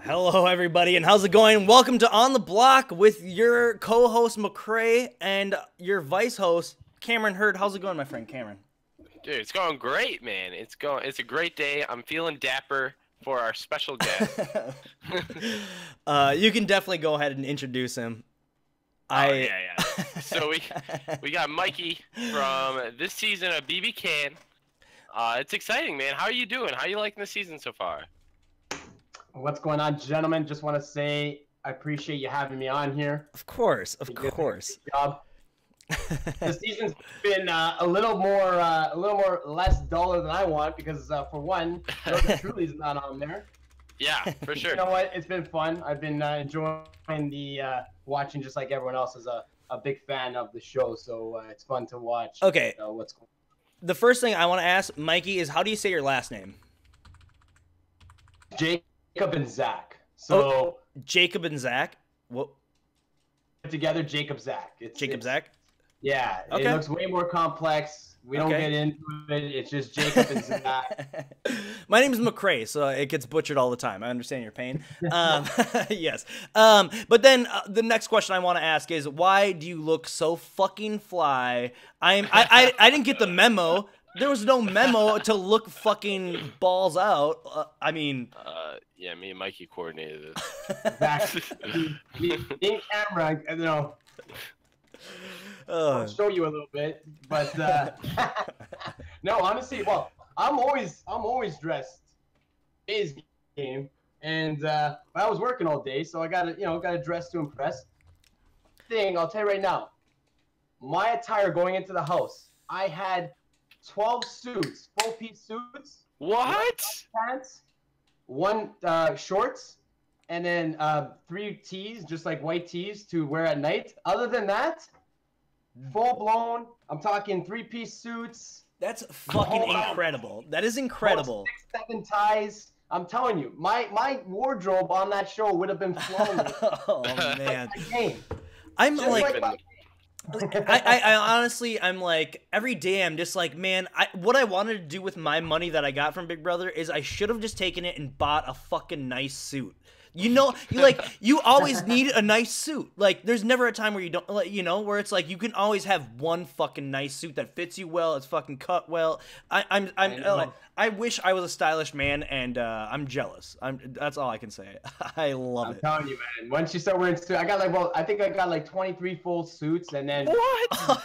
Hello, everybody, and how's it going? Welcome to On the Block with your co-host McCray and your vice host Cameron Hurd. How's it going, my friend Cameron? Dude, it's going great, man. It's a great day. I'm feeling dapper for our special guest. You can definitely go ahead and introduce him. Yeah. So we got Mikey from this season of BB Can. It's exciting, man. How are you doing? How are you liking the season so far? What's going on, gentlemen? Just want to say I appreciate you having me on here. Of course. Good job. The season's been a little more less duller than I want because for one, Truly's not on there. Yeah, for sure. You know what? It's been fun. I've been enjoying the watching, just like everyone else is a big fan of the show, so it's fun to watch. Okay. What's going on? The first thing I want to ask Mikey is, how do you say your last name? Jacob and Zach. So Jacob and Zach. What? Together, Jacob Zach. Jacob Zach. Yeah. Okay. It looks way more complex. We don't get into it. It's just Jacob and Zach. My name is McCray, so it gets butchered all the time. I understand your pain. Yes. But then the next question I want to ask is, why do you look so fucking fly? I didn't get the memo. There was no memo to look fucking balls out. Yeah, me and Mikey coordinated it. Exactly. In camera, you know. I'll show you a little bit, but no, honestly, well, I'm always dressed is game, and I was working all day, so I gotta dress to impress. I'll tell you right now, my attire going into the house, I had 12 suits, full-piece suits. What? Pants, one shorts, and then 3 tees, just like white tees to wear at night. Other than that, full blown. I'm talking 3-piece suits. That's fucking incredible. That is incredible. 6, 7 ties. I'm telling you, my wardrobe on that show would have been flown. Oh man. I'm I honestly, I'm like, every day I'm just like, man, what I wanted to do with my money that I got from Big Brother is I should have just taken it and bought a fucking nice suit. You know, you always need a nice suit. Like, there's never a time where you don't, like, you know, where it's like you can always have one fucking nice suit that fits you well. It's fucking cut well. I wish I was a stylish man, and I'm jealous. That's all I can say. I love it. I'm telling you, man. Once you start wearing suits, I think I got like 23 full suits, and then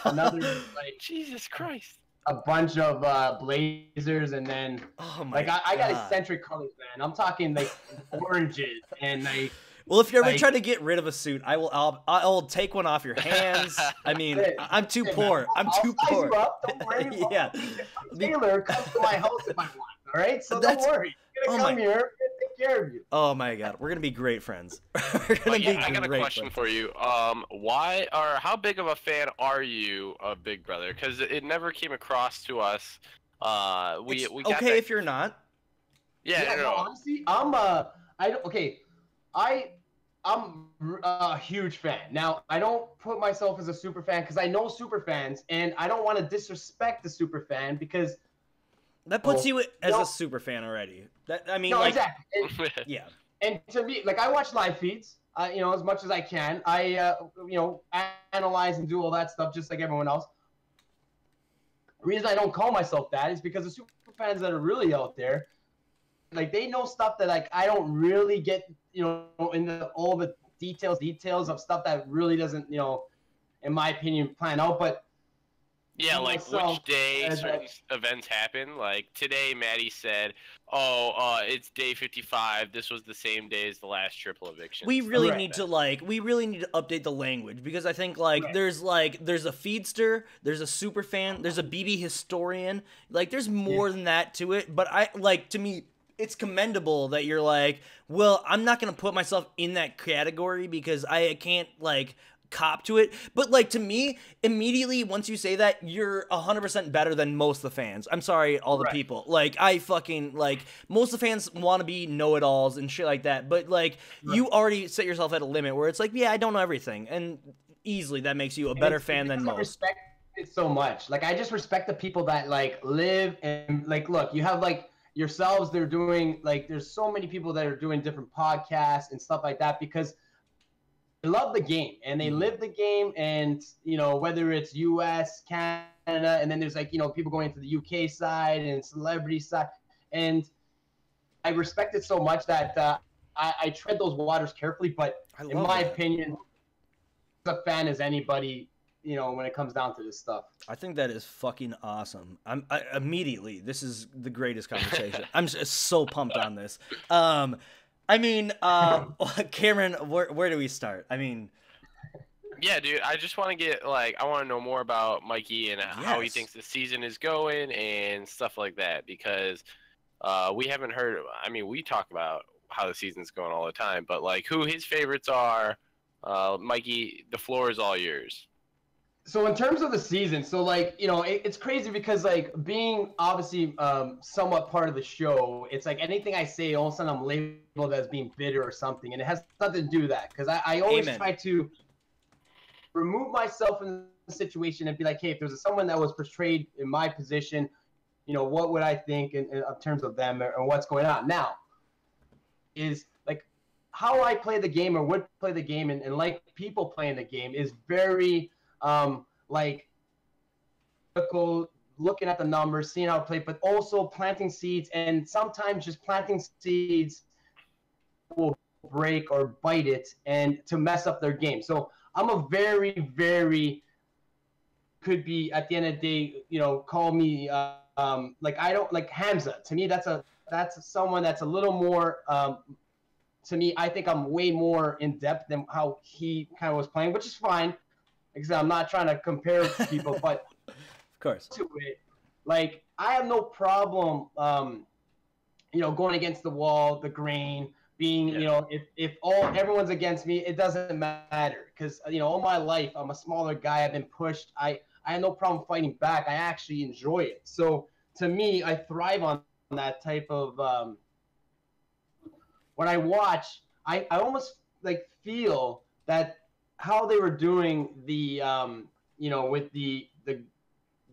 another like Jesus Christ. A bunch of blazers, and then I got eccentric colors, man. I'm talking like oranges and like. Well, if you're ever trying to get rid of a suit, I'll take one off your hands. I mean, I'm too poor. I'm too poor. You up. Don't worry. Yeah. Taylor comes to my house if I want. All right, so don't worry. He's gonna come here. We're gonna take care of you. Oh my God, we're gonna be great friends. I got a question for you. How big of a fan are you of Big Brother? Because it never came across to us. We got okay that... if you're not. Yeah, no. Honestly, I'm a huge fan. Now, I don't put myself as a super fan because I know super fans, and I don't want to disrespect the super fan because that puts you as a super fan already. Exactly. Yeah. And to me, like, I watch live feeds, as much as I can. I, analyze and do all that stuff just like everyone else. The reason I don't call myself that is because the super fans that are really out there, like, they know stuff that, like, I don't really get, into all the details of stuff that really doesn't, in my opinion, plan out. But yeah, like which day certain events happen. Like today, Maddie said, it's day 55. This was the same day as the last triple eviction. We really need to update the language, because I think there's a feedster, there's a super fan, there's a BB historian. Like, there's more than that to it. But to me, it's commendable that you're like, well, I'm not gonna put myself in that category because I can't cop to it. But to me, immediately once you say that, you're 100% better than most of the fans. I'm sorry, all the people. I fucking most of the fans want to be know-it-alls and shit like that. But you already set yourself at a limit where it's like, yeah, I don't know everything, and easily that makes you a better fan than most. I respect it so much. I just respect the people that live and look. You have yourselves, they're doing like there's so many people that are doing different podcasts and stuff like that because they love the game and they live the game. And whether it's US, Canada, and then there's like people going to the UK side and celebrity side, and I respect it so much that I tread those waters carefully. But in my opinion, as a fan as anybody, when it comes down to this stuff. I think that is fucking awesome. Immediately, this is the greatest conversation. I'm just so pumped on this. I mean, Cameron, where do we start? I mean, yeah, dude, I just want to get I want to know more about Mikey and how he thinks the season is going and stuff like that, because we haven't heard. I mean, we talk about how the season's going all the time, but who his favorites are. Mikey, the floor is all yours. So in terms of the season, it's crazy because being obviously somewhat part of the show, it's like anything I say, all of a sudden I'm labeled as being bitter or something, and it has nothing to do with that because I always try to remove myself from the situation and be like, hey, if there's someone that was portrayed in my position, what would I think in terms of them or what's going on now? Is how I play the game or would play the game and like people playing the game is very looking at the numbers, seeing how it plays, but also planting seeds, and sometimes just planting seeds will break or bite it and to mess up their game. So I'm a very, very could be at the end of the day, call me I don't like Hamza. To me, that's someone that's a little more to me, I think I'm way more in depth than how he kind of was playing, which is fine. Because I'm not trying to compare people, but of course, to it, I have no problem, going against the wall, the grain, being, if everyone's against me, it doesn't matter. Because all my life, I'm a smaller guy. I've been pushed. I have no problem fighting back. I actually enjoy it. So to me, I thrive on that type of. When I watch, I almost feel that how they were doing the with the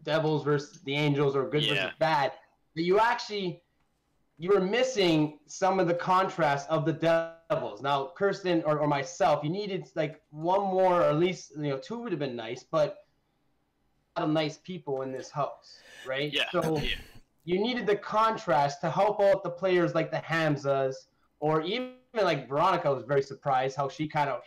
Devils versus the Angels or good versus bad, that you were missing some of the contrast of the Devils. Now Kirsten or myself, you needed one more, or at least two would have been nice, but a lot of nice people in this house, right? Yeah. So you needed the contrast to help out the players like the Hamzas, or even Veronica was very surprised how she kind of,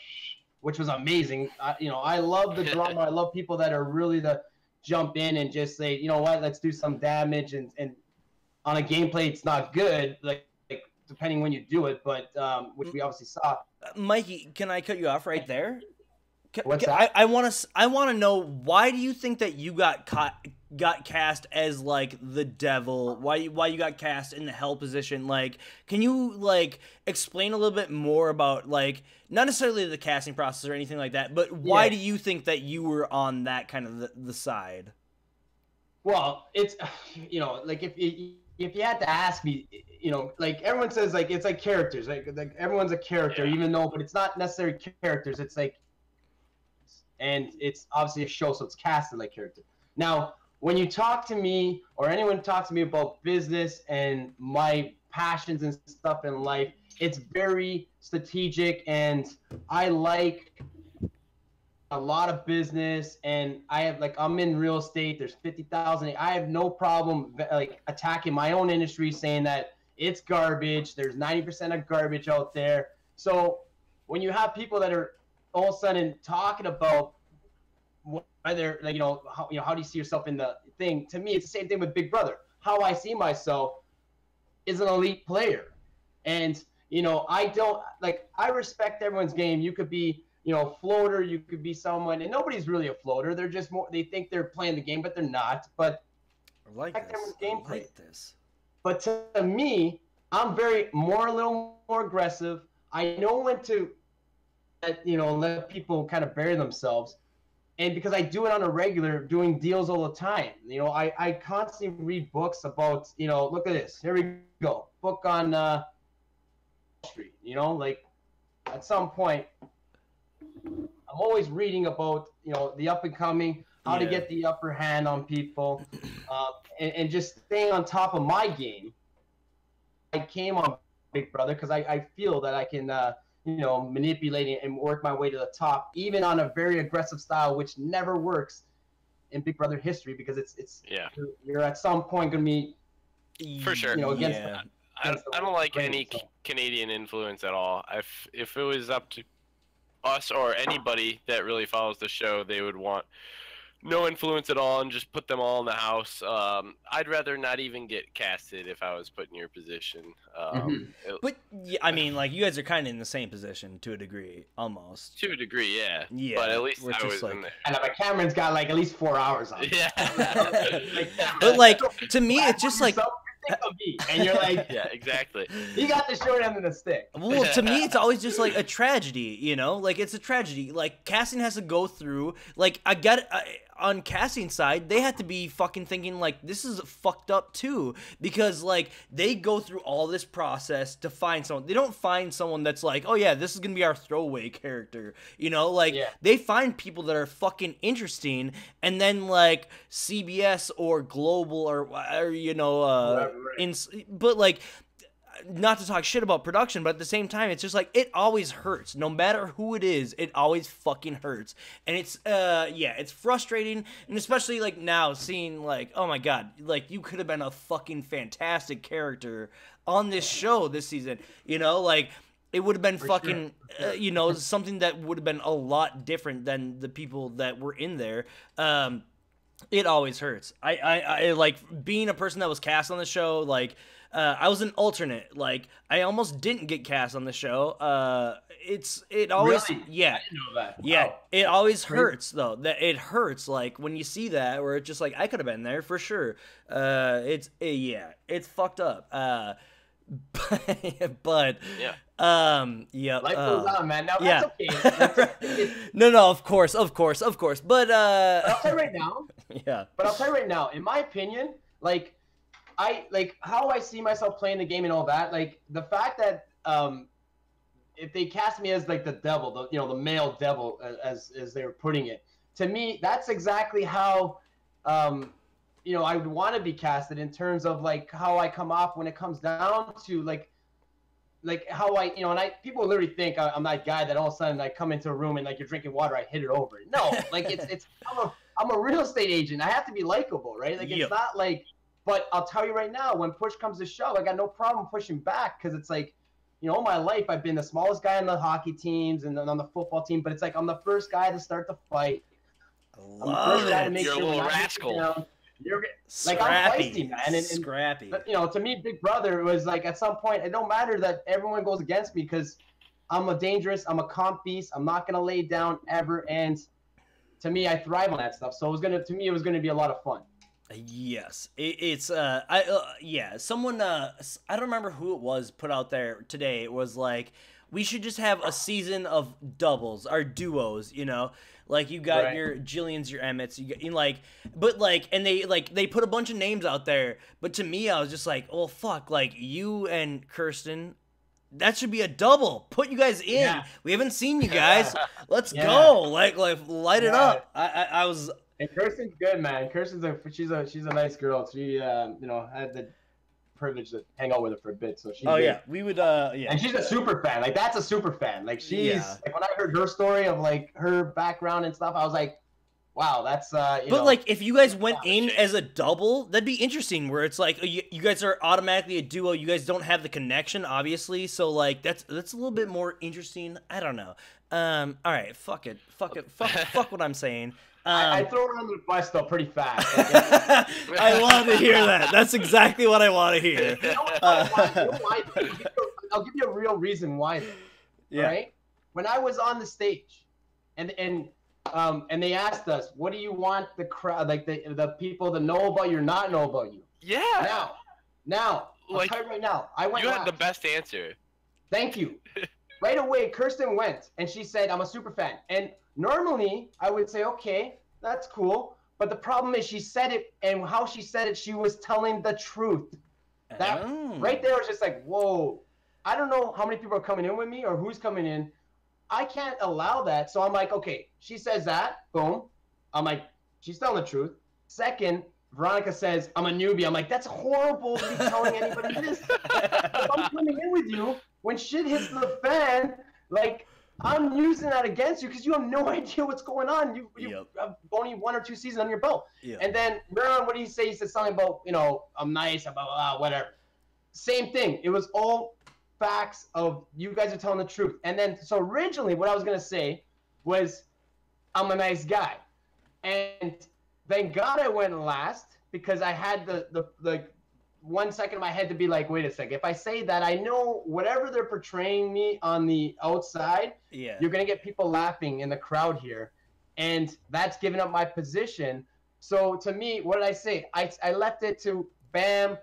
which was amazing. I love the drama. I love people that are really the jump in and just say, you know what, let's do some damage. And on a gameplay, it's not good, depending when you do it, but which we obviously saw. Mikey, can I cut you off right there? What's that? I want to know, why do you think that you got cast as the devil? Why you got cast in the hell position? Can you explain a little bit more about not necessarily the casting process or anything like that, but why do you think that you were on that kind of the side? Well, it's if you had to ask me, everyone says it's like characters, like everyone's a character, even though, but it's not necessarily characters. It's and it's obviously a show, so it's casted like character. Now, when you talk to me or anyone talks to me about business and my passions and stuff in life, it's very strategic, and I like a lot of business, and I have I'm in real estate. There's 50,000. I have no problem attacking my own industry, saying that it's garbage. There's 90% of garbage out there. So when you have people that are all of a sudden talking about whether how do you see yourself in the thing, to me it's the same thing with Big Brother. How I see myself is an elite player, and I don't I respect everyone's game. You could be floater, you could be someone, and nobody's really a floater. They're just more, they think they're playing the game, but they're not. But I like this. But to me, I'm a little more aggressive. I know when to let people kind of bury themselves. And because I do it on a regular, doing deals all the time. I constantly read books about, look at this. Here we go. Book on Wall Street. At some point, I'm always reading about, the up and coming, how to get the upper hand on people, and just staying on top of my game. came on Big Brother because I feel that I can manipulate it and work my way to the top, even on a very aggressive style, which never works in Big Brother history because it's you're at some point gonna be for sure against. Yeah. I don't like any Canadian influence at all. If it was up to us or anybody that really follows the show, they would want no influence at all and just put them all in the house. I'd rather not even get casted if I was put in your position. But yeah, I mean, like, you guys are kind of in the same position to a degree, almost. To a degree, yeah. Yeah. But at least we're I just was in there. And Cameron's got like at least 4 hours on. Yeah. But like, to me, it's just like. And you're like, yeah, exactly. You got the short end of the stick. Well, to me, it's always just like a tragedy, you know? Like, it's a tragedy. Like, casting has to go through. Like, on casting side, they had to be fucking thinking, like, this is fucked up too. Because, like, they go through all this process to find someone. They don't find someone that's like, oh yeah, this is gonna be our throwaway character. You know? Like, they find people that are fucking interesting. And then, like, CBS or Global or you know, but like, not to talk shit about production, but at the same time, it's just like, it always hurts. No matter who it is, it always fucking hurts. And it's, it's frustrating. And especially, like, now, seeing, like, oh my god, like, you could have been a fucking fantastic character on this show this season. You know, like, it would have been fucking, you know, something that would have been a lot different than the people that were in there. It always hurts. I like, being a person that was cast on the show, like, I was an alternate. Like, I almost didn't get cast on the show. It always, really? yeah, I didn't know that. yeah. Wow. It always hurts though. That it hurts, like, when you see that, where it's just like, I could have been there for sure. It's fucked up. But yeah. Yeah. Life goes on, man. Now yeah. That's okay. No, of course. But I'll tell you right now. Yeah. But I'll tell you right now, in my opinion, like, how I see myself playing the game and all that, like, the fact that if they cast me as like the devil, the male devil, as they were putting it, to me, that's exactly how I would want to be casted, in terms of like how I come off when it comes down to like how I people literally think I'm that guy that all of a sudden I come into a room and, like, you're drinking water, I hit it over. No, like, it's I'm a real estate agent. I have to be likable, right? Like, it's not like. But I'll tell you right now, when push comes to shove, I got no problem pushing back, because it's like, all my life I've been the smallest guy on the hockey teams and then on the football team, but it's like, I'm the first guy to start the fight. I'm the first guy to make You're sure a little rascal. You're scrappy, like, I'm feisty, man. And scrappy. To me, Big Brother was like, at some point, it don't matter that everyone goes against me, because I'm a comp beast. I'm not gonna lay down ever, and to me, I thrive on that stuff. So it was gonna be a lot of fun. Yes, someone, I don't remember who it was, put out there today. It was like, we should just have a season of doubles, our duos, like, you got your Jillians, your Emmets, and they put a bunch of names out there, but to me, I was just like, oh fuck, like, you and Kirsten, that should be a double. Put you guys in. Yeah. We haven't seen you guys. Let's go. Like light it up. I was. And Kirsten's good, man. Kirsten's she's a nice girl. She had the privilege to hang out with her for a bit, so she's. Oh yeah, we would. Yeah. And she's a super fan. Like, that's a super fan. Like, she's like, when I heard her story of like her background and stuff, I was like, wow, that's But like, if you guys went in as a double, that'd be interesting. Where it's like, you guys are automatically a duo. You guys don't have the connection, obviously. So like, that's a little bit more interesting. I don't know. All right, fuck it. Fuck what I'm saying. I throw her on the bus though pretty fast. I want to hear that. That's exactly what I want to hear. I'll give you a real reason why. Yeah. Right? When I was on the stage, and they asked us, what do you want the crowd, like the people to know about you or not know about you? Yeah. Now, like, I'll tell you right now, I went. You had the best answer. Thank you. Right away, Kirsten went, and she said, I'm a super fan. And normally, I would say, okay, that's cool. But the problem is, she said it, and how she said it, she was telling the truth. That right there was just like, whoa. I don't know how many people are coming in with me or who's coming in. I can't allow that. So I'm like, okay, she says that, boom. I'm like, she's telling the truth. Second, Veronica says, I'm a newbie. I'm like, that's horrible to be telling anybody this. If I'm coming in with you, when shit hits the fan, like, I'm using that against you because you have no idea what's going on. You have only 1 or 2 seasons on your belt. Yep. And then, Ron, what did he say? He said something about, I'm nice, about whatever. Same thing. It was all facts of you guys are telling the truth. And then, so originally what I was going to say was, I'm a nice guy. And thank God I went last because I had the 1 second in my head to be like, wait a second. If I say that, I know whatever they're portraying me on the outside, you're going to get people laughing in the crowd here. And that's giving up my position. So to me, what did I say? I left it to, bam,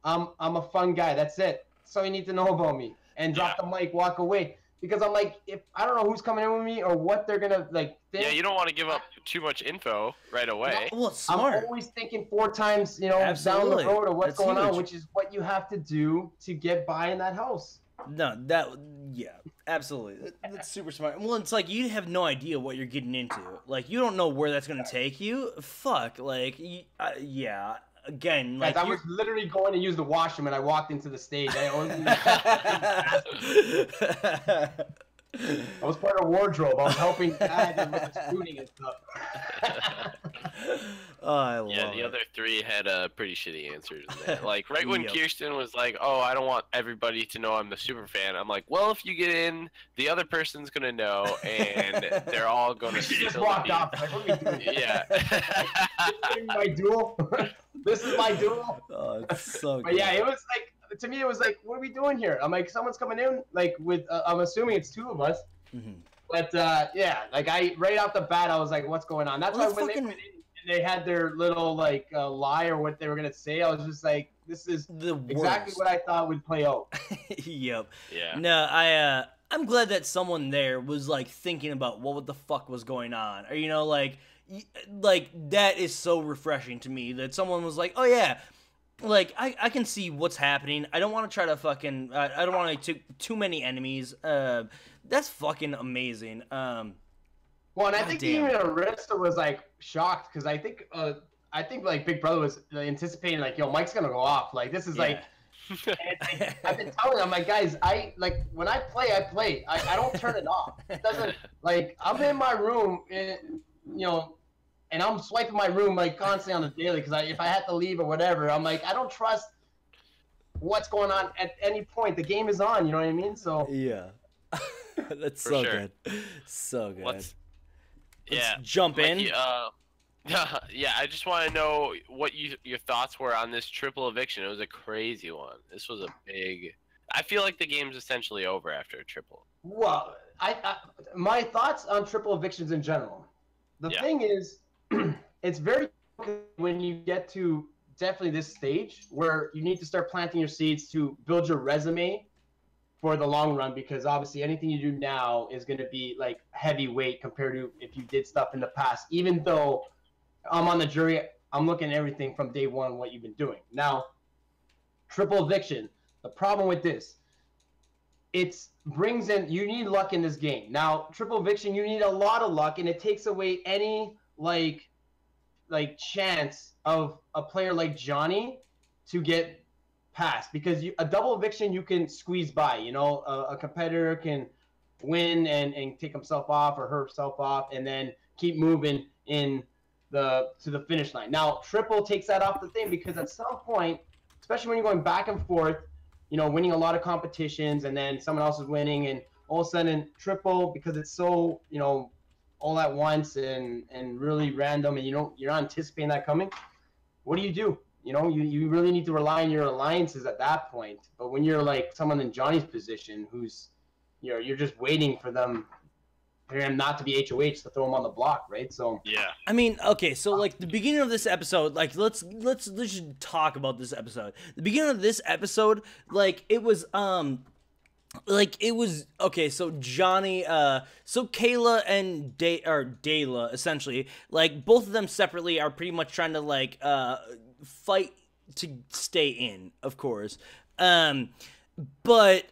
I'm a fun guy. That's it. That's all you need to know about me. And drop the mic, walk away. Because I'm like, if I don't know who's coming in with me or what they're gonna think. Yeah, you don't want to give up too much info right away. Well, it's smart. I'm always thinking 4 times, down the road or what's going on, which is what you have to do to get by in that house. No, absolutely. That's super smart. Well, it's like you have no idea what you're getting into. Like you don't know where that's gonna take you. Fuck, like, yeah. Again, like I was literally going to use the washroom and I walked into the stage. I was part of wardrobe. I was helping guys with the spooning and stuff. Oh, I love the other 3 had pretty shitty answers. Like right when Kirsten was like, "Oh, I don't want everybody to know I'm the super fan." I'm like, "Well, if you get in, the other person's gonna know, and they're all gonna." She just walked off. Like, what are we doing? Yeah. This is my duel. This is my duel. Oh, it's so good. But yeah, it was like, to me, it was like, what are we doing here? I'm like, someone's coming in, like with, I'm assuming it's 2 of us. Mm-hmm. But yeah, like right off the bat, I was like, what's going on? That's why when they went in and they had their little like lie or what they were gonna say, I was just like, this is exactly what I thought would play out. Yep. Yeah. No, I'm glad that someone there was like thinking about what the fuck was going on, or like that is so refreshing to me that someone was like, oh yeah, like I can see what's happening. I don't want to try to fucking I don't want to too many enemies. That's fucking amazing. Well, and I think even Arista was like shocked because I think like Big Brother was anticipating like, yo, Mike's gonna go off. Like this is like. I've been telling them, I'm like, guys, I like when I play. I don't turn it off. It doesn't like I'm in my room, and I'm swiping my room like constantly on the daily because if I had to leave or whatever, I'm like, I don't trust what's going on at any point. The game is on, you know what I mean? So yeah, that's so good, so good. Let's jump in. Yeah, I just want to know what your thoughts were on this triple eviction. It was a crazy one. This was a big. I feel like the game's essentially over after a triple. Well, my thoughts on triple evictions in general. The thing is, it's very when you get to definitely this stage where you need to start planting your seeds to build your resume for the long run, because obviously anything you do now is going to be like heavyweight compared to if you did stuff in the past. Even though I'm on the jury, I'm looking at everything from day one, what you've been doing. Now, triple eviction, the problem with this, it brings in, you need luck in this game. Now, triple eviction, you need a lot of luck, and it takes away any like chance of a player like Johnny to get past, because a double eviction you can squeeze by. A competitor can win and take himself off or herself off, and then keep moving to the finish line. Now, triple takes that off the thing, because at some point, especially when you're going back and forth, winning a lot of competitions, and then someone else is winning, and all of a sudden triple, because it's so all at once and really random, and you're not anticipating that coming. What do? You really need to rely on your alliances at that point. But when you're like someone in Johnny's position, who's you're just waiting for him not to be HOH to throw him on the block, right? So yeah. I mean, okay, so like the beginning of this episode, like let's just talk about this episode. The beginning of this episode, like it was okay, so Johnny, so Kayla and Dayla, essentially, like both of them separately are pretty much trying to like fight to stay in, of course. But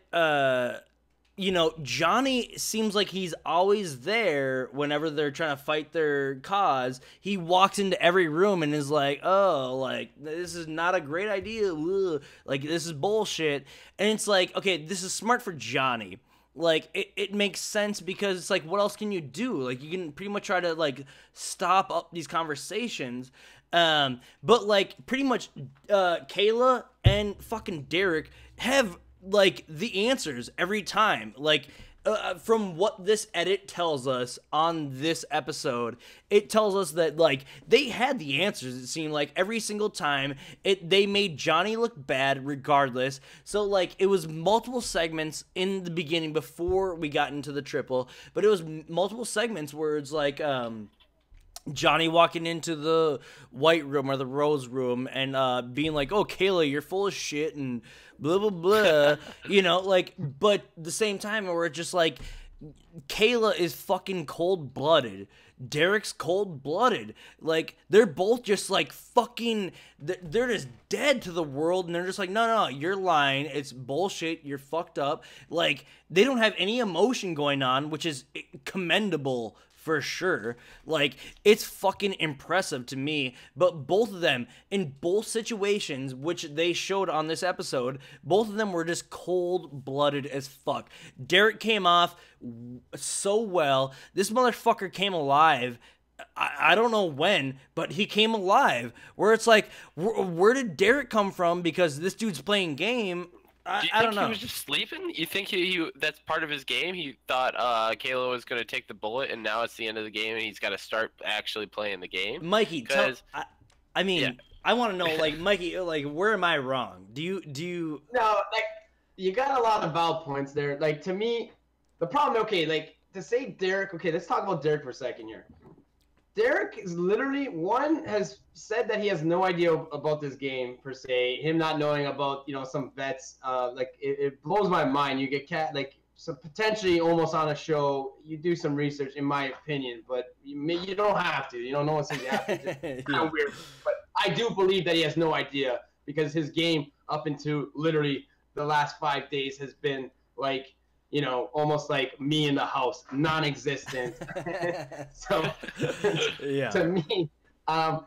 you know, Johnny seems like he's always there whenever they're trying to fight their cause. He walks into every room and is like, oh, like, this is not a great idea. Ugh. Like, this is bullshit. And it's like, okay, this is smart for Johnny. Like, it makes sense because it's like, what else can you do? Like, you can pretty much try to, like, stop up these conversations. But, like, pretty much Kayla and fucking Derek have, like, the answers every time. Like, from what this edit tells us on this episode, it tells us that, like, they had the answers, it seemed like, every single time. They made Johnny look bad regardless. So, like, it was multiple segments in the beginning before we got into the triple, but it was multiple segments where it's like, Johnny walking into the white room or the rose room and being like, oh, Kayla, you're full of shit and blah, blah, blah. You know, like, but the same time where it's just like, Kayla is fucking cold-blooded. Derek's cold-blooded. Like, they're both just like fucking, they're just dead to the world, and they're just like, no, you're lying. It's bullshit. You're fucked up. Like, they don't have any emotion going on, which is commendable for sure. Like, it's fucking impressive to me. But both of them, in both situations, which they showed on this episode, both of them were just cold-blooded as fuck. Derek came off so well. This motherfucker came alive. I don't know when, but he came alive. Where it's like, where did Derek come from? Because this dude's playing game. I don't know. He was just sleeping? You think he that's part of his game? He thought Kayla was going to take the bullet, and now it's the end of the game, and he's got to start actually playing the game? Mikey, I mean, yeah. I want to know, like, Mikey, like, where am I wrong? Do you... No, like, you got a lot of valid points there. Like, to me, the problem, okay, like, to say Derek, okay, let's talk about Derek for a second here. Derek is literally, one, has said that he has no idea about this game, per se. Him not knowing about, you know, some vets, like, it blows my mind. You get so potentially almost on a show, you do some research, in my opinion, but you don't have to. You know, no one says you have to. Just kind of weird. But I do believe that he has no idea, because his game up into literally the last 5 days has been, like, you know, almost like me in the house, non-existent. So, yeah. To me,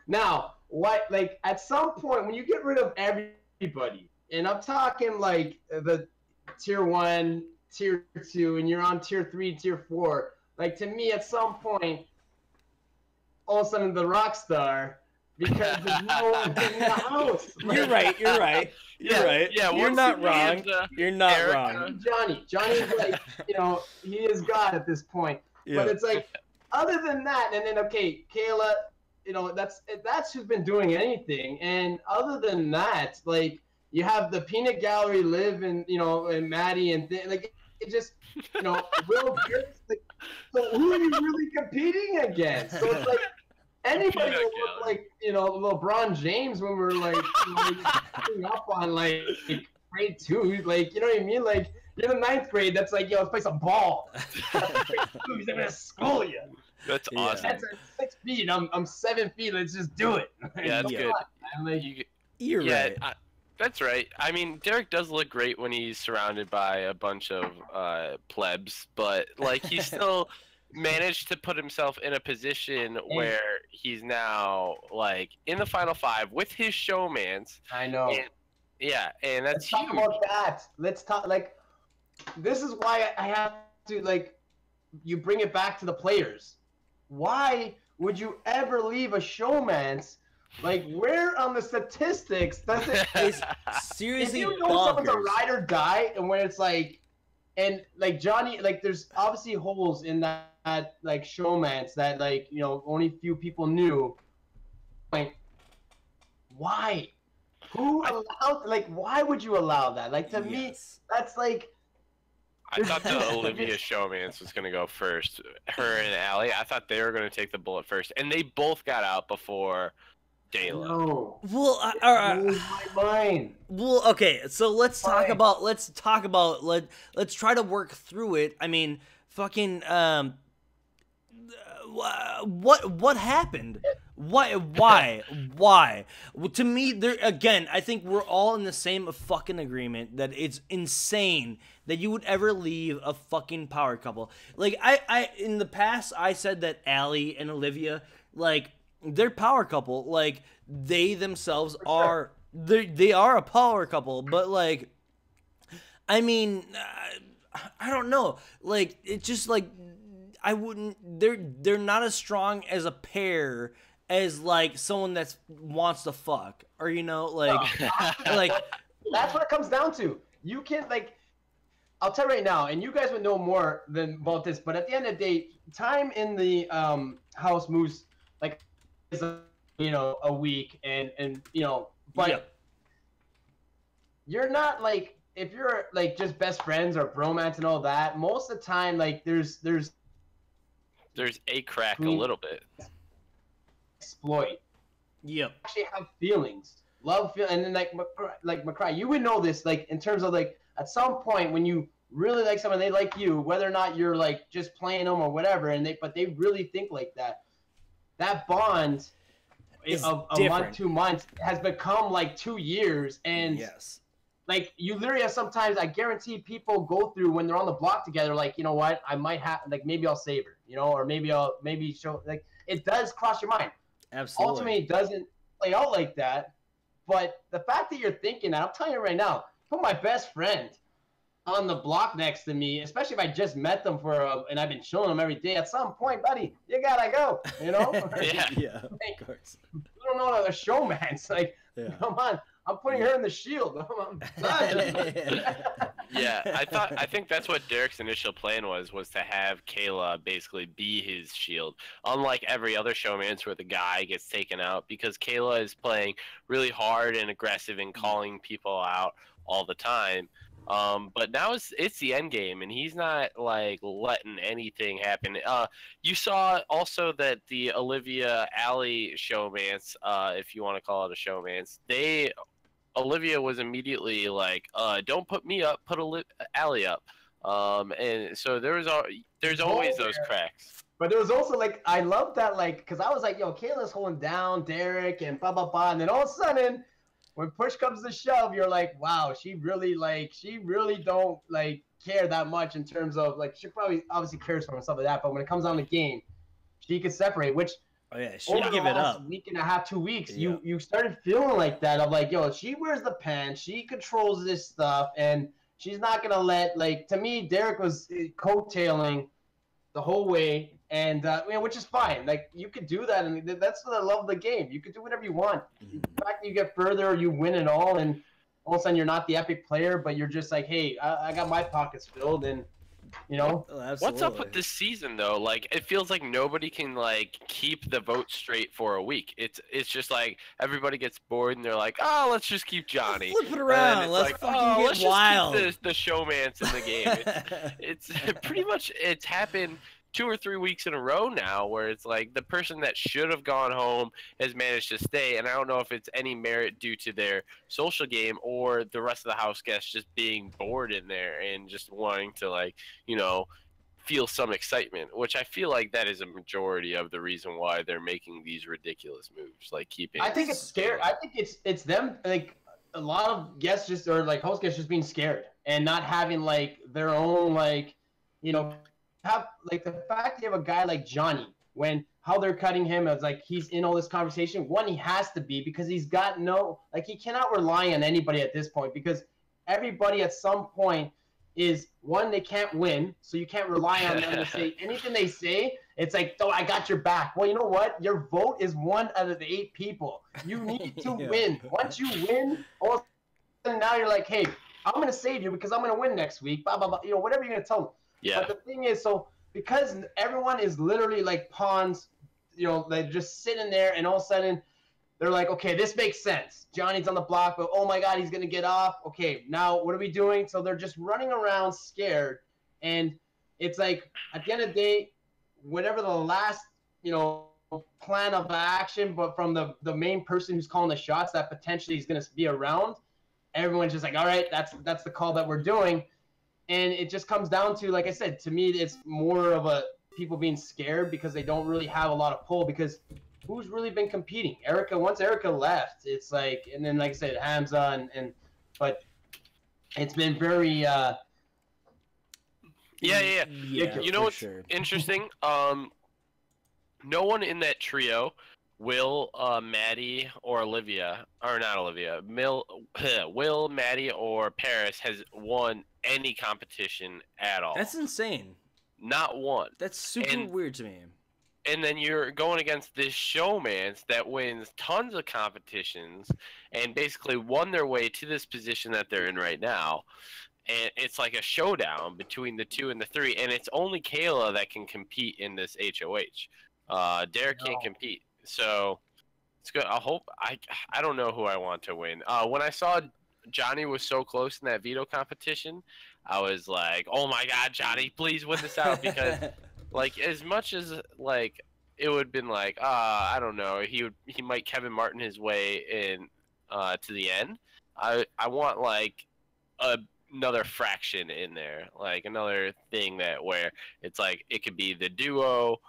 now, what, like, at some point, when you get rid of everybody, and I'm talking, like, the tier 1, tier 2, and you're on tier 3, tier 4, like, to me, at some point, all of a sudden, the rock star, because there's no one in the house. Like, you're right. You're right. Yeah, you're not wrong. You're not Eric, wrong. Johnny's like, you know, he is God at this point. Yeah. But it's like, other than that, and then, okay, Kayla, you know, that's who's been doing anything. And other than that, like, you have the Peanut Gallery, Liv, and, you know, and Maddie, and like, it just, you know, Will Pierce, like, so who are you really competing against? So it's like, anybody would look like, you know, LeBron James when we're like, you know, up on like grade 2, like, you know what I mean? Like, you're in the 9th grade, that's like, yo, let's play some ball. He's gonna school you. That's awesome. That's 6 feet. I'm 7 feet. Let's just do it. Yeah, that's good. Like, you're right. That's right. I mean, Derek does look great when he's surrounded by a bunch of plebs, but like he's still managed to put himself in a position where he's now like in the final 5 with his showmans. I know. And that's Let's talk about that. Let's talk, like, this is why I have to, like, you bring it back to the players. Why would you ever leave a showmans? Like, where on the statistics does it seriously? If you know someone's a ride or die, and when it's like, and like Johnny, like, there's obviously holes in that like showmans that, like, you know, only few people knew. Like, why? Who allowed? Like, why would you allow that? Like, to me, that's like. I thought the Olivia showmans was gonna go first. Her and Allie. I thought they were gonna take the bullet first, and they both got out before Dayla. No. Well, my mind. Well, okay. So let's talk about. Let's try to work through it. I mean, fucking. What happened? Why? Why? Well, to me, there again, I think we're all in the same fucking agreement that it's insane that you would ever leave a fucking power couple. Like I in the past, I said that Allie and Olivia, like they're power couple. Like they themselves are, they are a power couple. But like, I mean, I don't know. Like it's just like I wouldn't. They're not as strong as a pair as like someone that wants to fuck, or you know, like like that's what it comes down to. You can like, I'll tell you right now, and you guys would know more than about this, but at the end of the day, time in the house moves like, you know, a week, and you know, but you're not like, if you're like just best friends or bromance and all that, most of the time like there's a crack a little bit. Exploit. Yep. Actually have feelings, love, and then like McCry, you would know this, like in terms of like at some point when you really like someone, they like you, whether or not you're like just playing them or whatever, and they really think like that. That bond of a month, 2 months has become like 2 years, and yes. Like you literally have sometimes, I guarantee people go through when they're on the block together, like, you know what, I might have, like maybe I'll save her, you know, or maybe I'll show, like it does cross your mind. Absolutely. Ultimately, it doesn't play out like that. But the fact that you're thinking that, I'm telling you right now, put my best friend on the block next to me, especially if I just met them and I've been showing them every day. At some point, buddy, you gotta go. You know? Yeah. Like, of course. You don't know the showman's like, come on. I'm putting her in the shield. Yeah, I think that's what Derek's initial plan was to have Kayla basically be his shield. Unlike every other showman's where the guy gets taken out, because Kayla is playing really hard and aggressive and calling people out all the time. But now it's the end game, and he's not like letting anything happen. You saw also that the Olivia Allie showmance, if you want to call it a showmance, Olivia was immediately like, "Don't put me up, put Allie up," and so there's always those cracks. But there was also like, I love that, like, because I was like, yo, Kayla's holding down Derek and blah blah blah, and then all of a sudden, when push comes to shove, you're like, wow, she really don't like care that much in terms of like, she probably obviously cares for him and stuff like that, but when it comes down to game, she could separate, which. Oh yeah, she would give it up. Week and a half, 2 weeks, you started feeling like that of like, yo, she wears the pants, she controls this stuff, and she's not gonna let, like, to me, Derek was coattailing the whole way, and you know, which is fine. Like, you could do that, and that's what I love the game. You could do whatever you want. The fact that you get further, you win it all, and all of a sudden you're not the epic player, but you're just like, hey, I got my pockets filled, and you know. Oh, what's up with this season though? Like, it feels like nobody can like keep the vote straight for a week. It's just like everybody gets bored and they're like, oh, let's just keep Johnny. Flip it around. Let's like, fucking let's get wild. Just keep the showmance in the game. It's pretty much, it's happened 2 or 3 weeks in a row now where it's like the person that should have gone home has managed to stay, and I don't know if it's any merit due to their social game or the rest of the house guests just being bored in there and just wanting to, like, you know, feel some excitement, which I feel like that is a majority of the reason why they're making these ridiculous moves, like keeping. I think it's scared. I think it's them, like a lot of guests just, or like host guests just being scared and not having like their own, like, you know, have like the fact that you have a guy like Johnny, when how they're cutting him as like he's in all this conversation. One, he has to be, because he's got no, like, he cannot rely on anybody at this point, because everybody at some point is, one, they can't win, so you can't rely on them to say anything they say. It's like, oh, I got your back. Well, you know what? Your vote is 1 out of the 8 people. You need to win. Once you win, all of a sudden now you're like, hey, I'm gonna save you because I'm gonna win next week. Blah blah blah. You know, whatever you're gonna tell them. Yeah. But the thing is, so because everyone is literally like pawns, you know, they're just sitting there, and all of a sudden they're like, okay, this makes sense. Johnny's on the block, but oh my God, he's gonna get off. Okay, now what are we doing? So they're just running around scared, and it's like at the end of the day, whatever the last, you know, plan of action, but from the main person who's calling the shots that potentially is gonna be around, everyone's just like, all right, that's the call that we're doing. And it just comes down to, like I said, to me, it's more of a people being scared because they don't really have a lot of pull. Because who's really been competing? Erica. Once Erica left, it's like, and then like I said, Hamza but it's been very. Yeah. You know what's sure. interesting? No one in that trio, Will, Maddie, or Olivia, or not Olivia, Will, Maddie, or Paris has won any competition at all. That's insane. Not one. That's super weird to me. And then you're going against this showmance that wins tons of competitions and basically won their way to this position that they're in right now. And it's like a showdown between the 2 and the 3, and it's only Kayla that can compete in this HOH. Derek can't compete, so it's good. I don't know who I want to win. When I saw Johnny was so close in that veto competition, I was like, oh my God, Johnny, please win this out, because like as much as like it would have been like I don't know, he might Kevin Martin his way in to the end. I want like another fraction in there, like another thing that where it's like it could be the duo,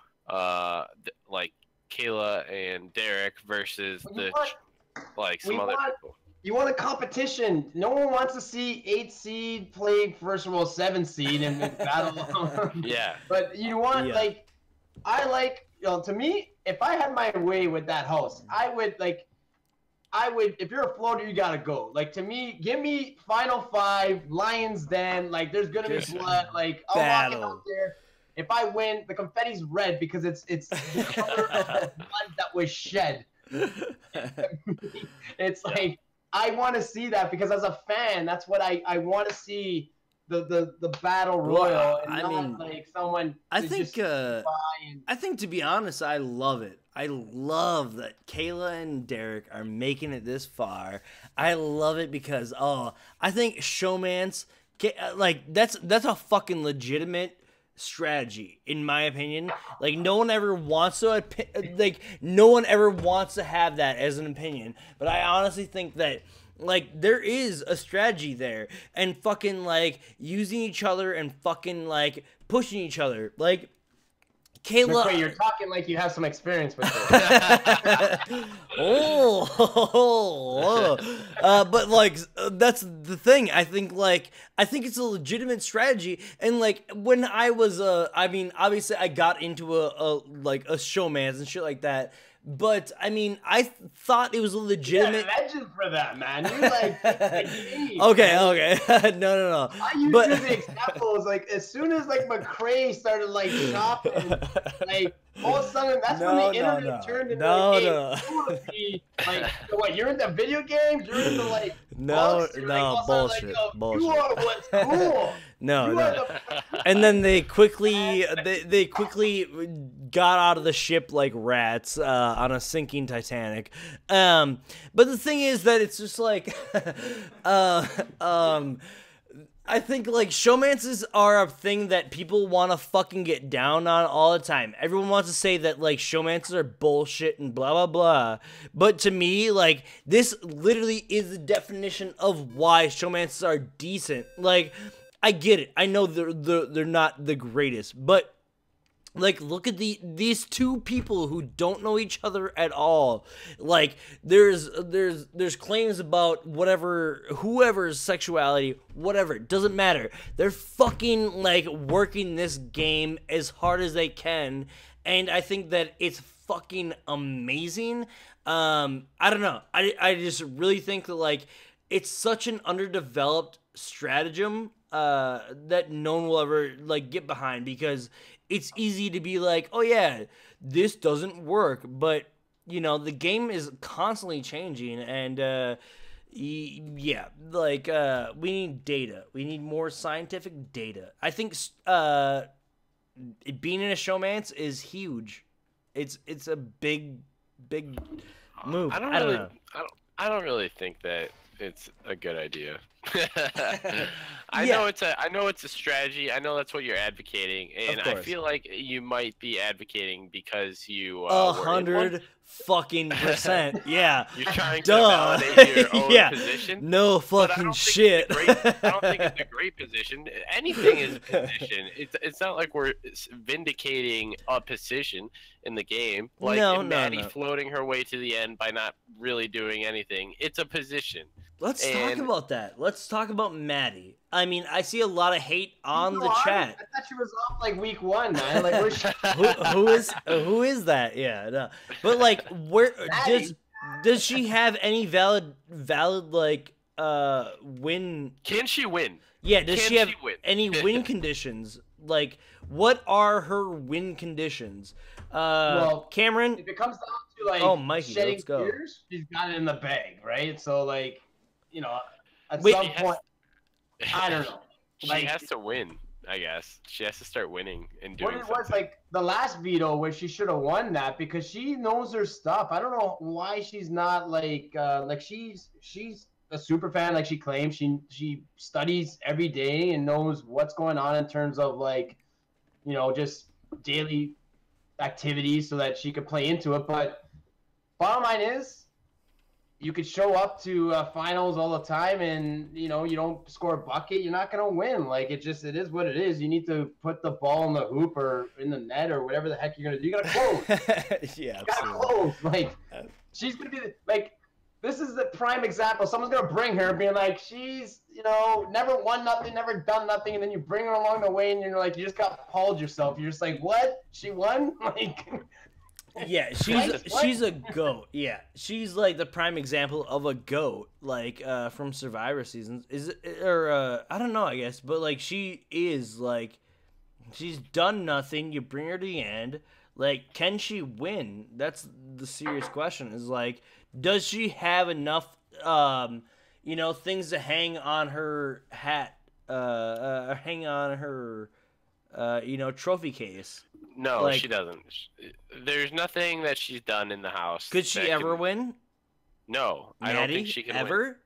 like Kayla and Derek versus some other people. You want a competition. No one wants to see 8 seed play first of all 7 seed and battle. Yeah. But you want to me, if I had my way with that host, I would if you're a floater, you gotta go. Like, to me, give me Final 5, Lions Den. Like, there's gonna be blood. Like, I'll walk it out there. If I win, the confetti's red because it's the color of the blood that was shed. It's like, I want to see that because as a fan, that's what I want to see, the battle royal, and like someone. I think to be honest, I love it. I love that Kayla and Derek are making it this far. I love it because I think showmance, like that's a fucking legitimate strategy in my opinion. Like no one ever wants to have that as an opinion, but I honestly think that like there is a strategy there, and fucking like using each other and fucking like pushing each other. Like Kayla, MIKEY, you're talking like you have some experience with it. But like that's the thing. I think it's a legitimate strategy, and like when I was I mean, obviously I got into a showmance and shit like that. But I mean, I thought it was a legitimate. You're a legend for that, man. You're like okay. No. I use the example is like as soon as like McRae started like shopping, like all of a sudden that's when the internet turned into like what? You're into video games? You're into like bullshit. You are what's cool. No. And then they quickly got out of the ship like rats on a sinking Titanic. But the thing is that it's just like I think like showmances are a thing that people want to fucking get down on all the time. Everyone wants to say that like showmances are bullshit and blah blah blah. But to me, like this literally is the definition of why showmances are decent. Like I get it. I know they're not the greatest, but like look at these two people who don't know each other at all. Like there's claims about whoever's sexuality, whatever, it doesn't matter. They're fucking like working this game as hard as they can, and I think that it's fucking amazing. I don't know. I just really think that like it's such an underdeveloped stratagem that no one will ever like get behind, because it's easy to be like, oh yeah, this doesn't work, but you know the game is constantly changing, and we need data. We need more scientific data. I think being in a showmance is huge. It's a big move. I don't really think that it's a good idea. I know it's a strategy. I know that's what you're advocating, and I feel like you might be advocating because you 100 fucking percent. Yeah. You're trying Duh. to validate your own Yeah. position. No fucking shit. I don't think it's a great position. Anything is a position. It's not like we're vindicating a position in the game. Like Maddie floating her way to the end by not really doing anything. It's a position. Let's talk about that. Let's talk about Maddie. I mean, I see a lot of hate on the chat. I thought she was off like week 1, man. Like, where's she? who is that? Yeah, no. But like, where does she have any valid like win? Can she win? Yeah, does she have any win conditions? Like, what are her win conditions? Well, Cameron. If it comes down to like Mikey, shedding let's go. tears, she's got it in the bag, right? So like, you know, at some point, I don't know. She has to win, I guess. She has to start winning and doing something. What it was like the last veto where she should have won that because she knows her stuff. I don't know why she's not like she's a super fan like she claims. She studies every day and knows what's going on in terms of like, you know, just daily activities so that she could play into it. But bottom line is, you could show up to finals all the time and, you know, you don't score a bucket, you're not going to win. Like, it is what it is. You need to put the ball in the hoop or in the net or whatever the heck you're going to do. You got to close. Yeah, you got to close. Like, she's going to be, like, this is the prime example. Someone's going to bring her being like, she's, you know, never won nothing, never done nothing. And then you bring her along the way and you're like, you just got appalled yourself. You're just like, what? She won? Like... Yeah, she's a goat. Yeah, she's like the prime example of a goat, like from Survivor seasons. I don't know, I guess, but like she is like, she's done nothing. You bring her to the end. Like, can she win? That's the serious question. Is like, does she have enough, you know, things to hang on her hat, hang on her, you know, trophy case? No, like, she doesn't. There's nothing that she's done in the house. Could she ever win? No, I don't think she can ever?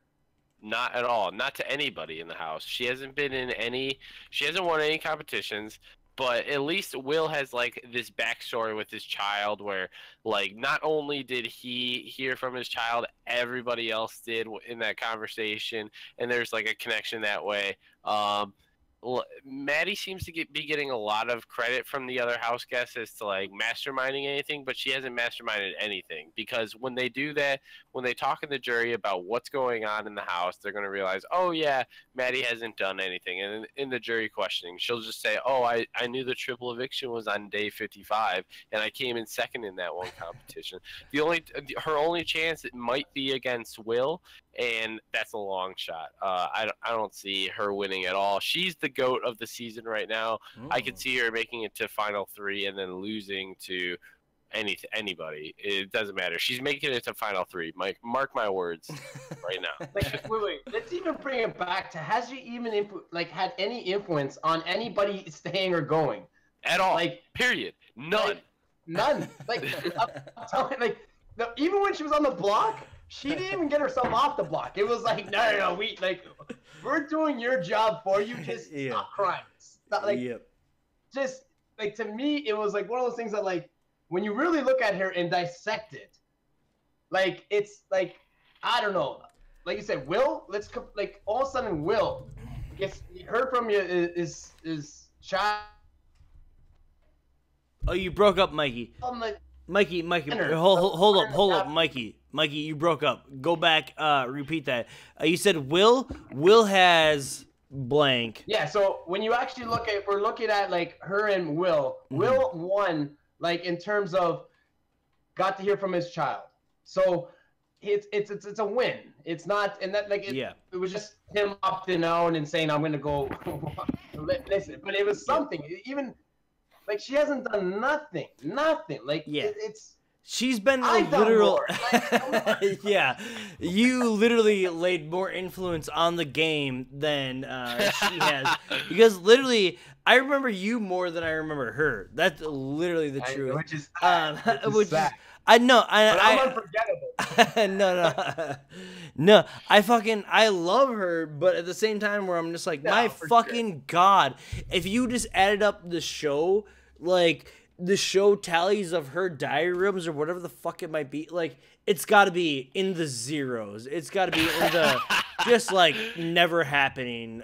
Win. Not at all. Not to anybody in the house. She hasn't been in any. She hasn't won any competitions. But at least Will has like this backstory with his child, where like not only did he hear from his child, everybody else did in that conversation, and there's like a connection that way. Maddie seems to be getting a lot of credit from the other house guests as to like masterminding anything, but she hasn't masterminded anything, because when they do that, when they talk in the jury about what's going on in the house, they're going to realize, oh yeah, Maddie hasn't done anything. And in the jury questioning, she'll just say, oh, I knew the triple eviction was on day 55 and I came in second in that one competition. Her only chance, it might be against Will, and that's a long shot. I don't see her winning at all. She's the GOAT of the season right now. Ooh. I could see her making it to Final 3 and then losing to anybody. It doesn't matter. She's making it to Final 3. Mark my words right now. Wait. Let's even bring it back to, has she even had any influence on anybody staying or going? At all. Like, period. None. None. Like, even when she was on the block, she didn't even get herself off the block. It was like, no, we're doing your job for you. Just stop crying. Stop, just like, to me, it was like one of those things that, like, when you really look at her and dissect it, like, it's like, I don't know. Like you said, Will, like, all of a sudden, Will gets heard from you is child. Oh, you broke up, Mikey. Mikey, hold up, Mikey, you broke up. Go back, repeat that. You said Will has blank. Yeah, so when you actually we're looking at like her and Will. Mm-hmm. Will won, like, in terms of got to hear from his child. So it's a win. It's not, and that it was just him opting out and saying, I'm gonna go listen. But it was something. Even like, she hasn't done nothing. Like, it's. She's been a literal. Yeah, you literally laid more influence on the game than she has. Because literally, I remember you more than I remember her. That's literally the truth. Which is sad. I know. I'm unforgettable. No. I love her, but at the same time, where I'm just like, my fucking God, if you just added up the show, like, the show tallies of her diary rooms or whatever the fuck it might be, like, it's got to be in the zeros. It's got to be in the just like never happening.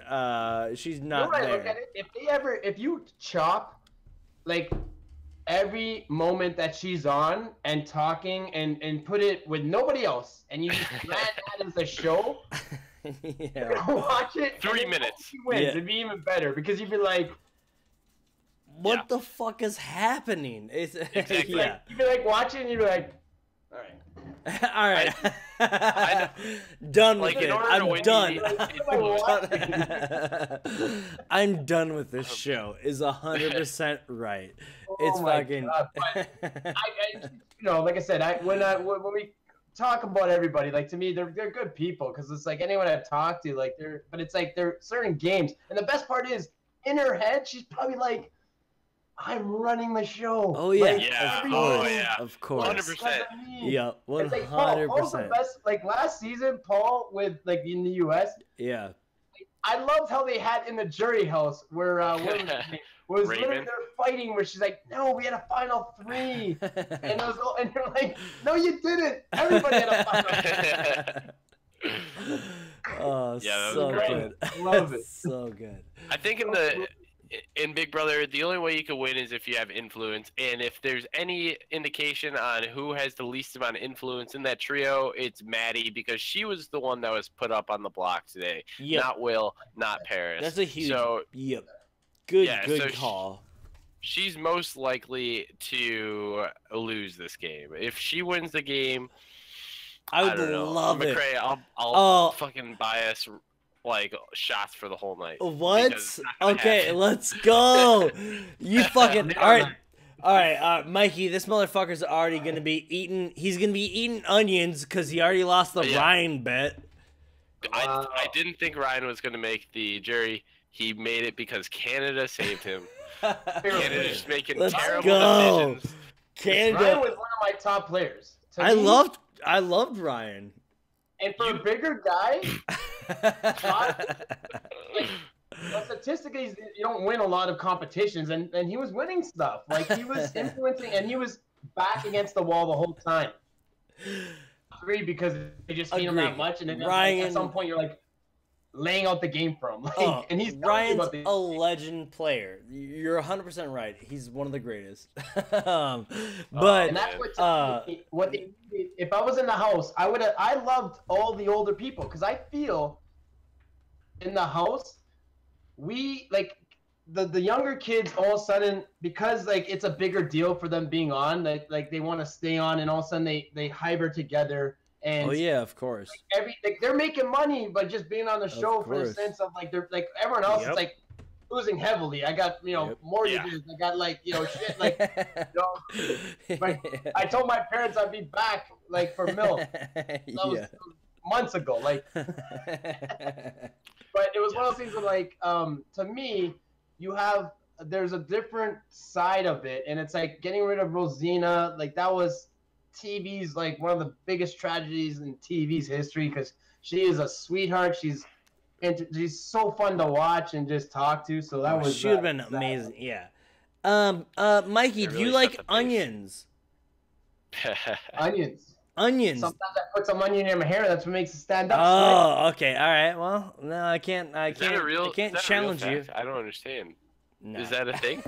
She's not there. Look at it. If you chop like every moment that she's on and talking and put it with nobody else, and you just plan that as a show, you're gonna watch it. 3 minutes. She wins. It'd be even better because you'd be like, what the fuck is happening? It's exactly. Like, you'd be like watching, and you'd be like, all right. All right. Done with it. I'm done. I'm done with this show. Is 100% right. It's fucking. Like I said, when we talk about everybody, like to me, they're good people because it's like anyone I've talked to, like but it's like they're certain games, and the best part is in her head, she's probably like, I'm running the show. Oh yeah, of course, 100%. Yeah, 100%. Paul's the best. Like last season, Paul with like in the U.S. Yeah, I loved how they had in the jury house where was literally they're fighting where she's like, no, we had a final 3, and they're like, no, you didn't. Everybody had a final 3. Oh, yeah, so good. Love it. So good. I think in Big Brother, the only way you can win is if you have influence, and if there's any indication on who has the least amount of influence in that trio, it's Maddie, because she was the one that was put up on the block today. Yep. Not Will, not Paris. That's a huge. Good call. She's most likely to lose this game. If she wins the game, I would love it. McCray, I'll fucking buy us like shots for the whole night. What? Okay, let's go. You fucking all right, Mikey. This motherfucker's already gonna be eating. He's gonna be eating onions because he already lost the Ryan bet. I didn't think Ryan was gonna make the jury. He made it because Canada saved him. Canada's just making terrible decisions. Canada. Ryan was one of my top players. I loved Ryan. And for a bigger guy, statistically, you don't win a lot of competitions, and he was winning stuff. Like, he was influencing, and he was back against the wall the whole time. 3 because they just hate him that much, and then Ryan, at some point you're like laying out the game for him. Like, and he's Ryan's a legend player. You're 100% right. He's one of the greatest. But and that's what if I was in the house, I loved all the older people because I feel in the house we like the younger kids all of a sudden, because like it's a bigger deal for them being on, like they want to stay on, and all of a sudden they hybrid together. And of course. Like they're making money by just being on the show for the sense of like they're like everyone else is like losing heavily. I got mortgages. I got like shit like I told my parents I'd be back like for milk. That was months ago. Like, but it was one of those things where like to me there's a different side of it, and it's like getting rid of Rosina. Like that was TV's like one of the biggest tragedies in TV's history because she is a sweetheart. She's so fun to watch and just talk to. So that was she would have been amazing. Yeah. Mikey, do you like onions? Onions. Sometimes I put some onion in my hair. That's what makes it stand up. Oh, okay. All right. Well, no, I can't challenge you. I don't understand. No. Is that a thing?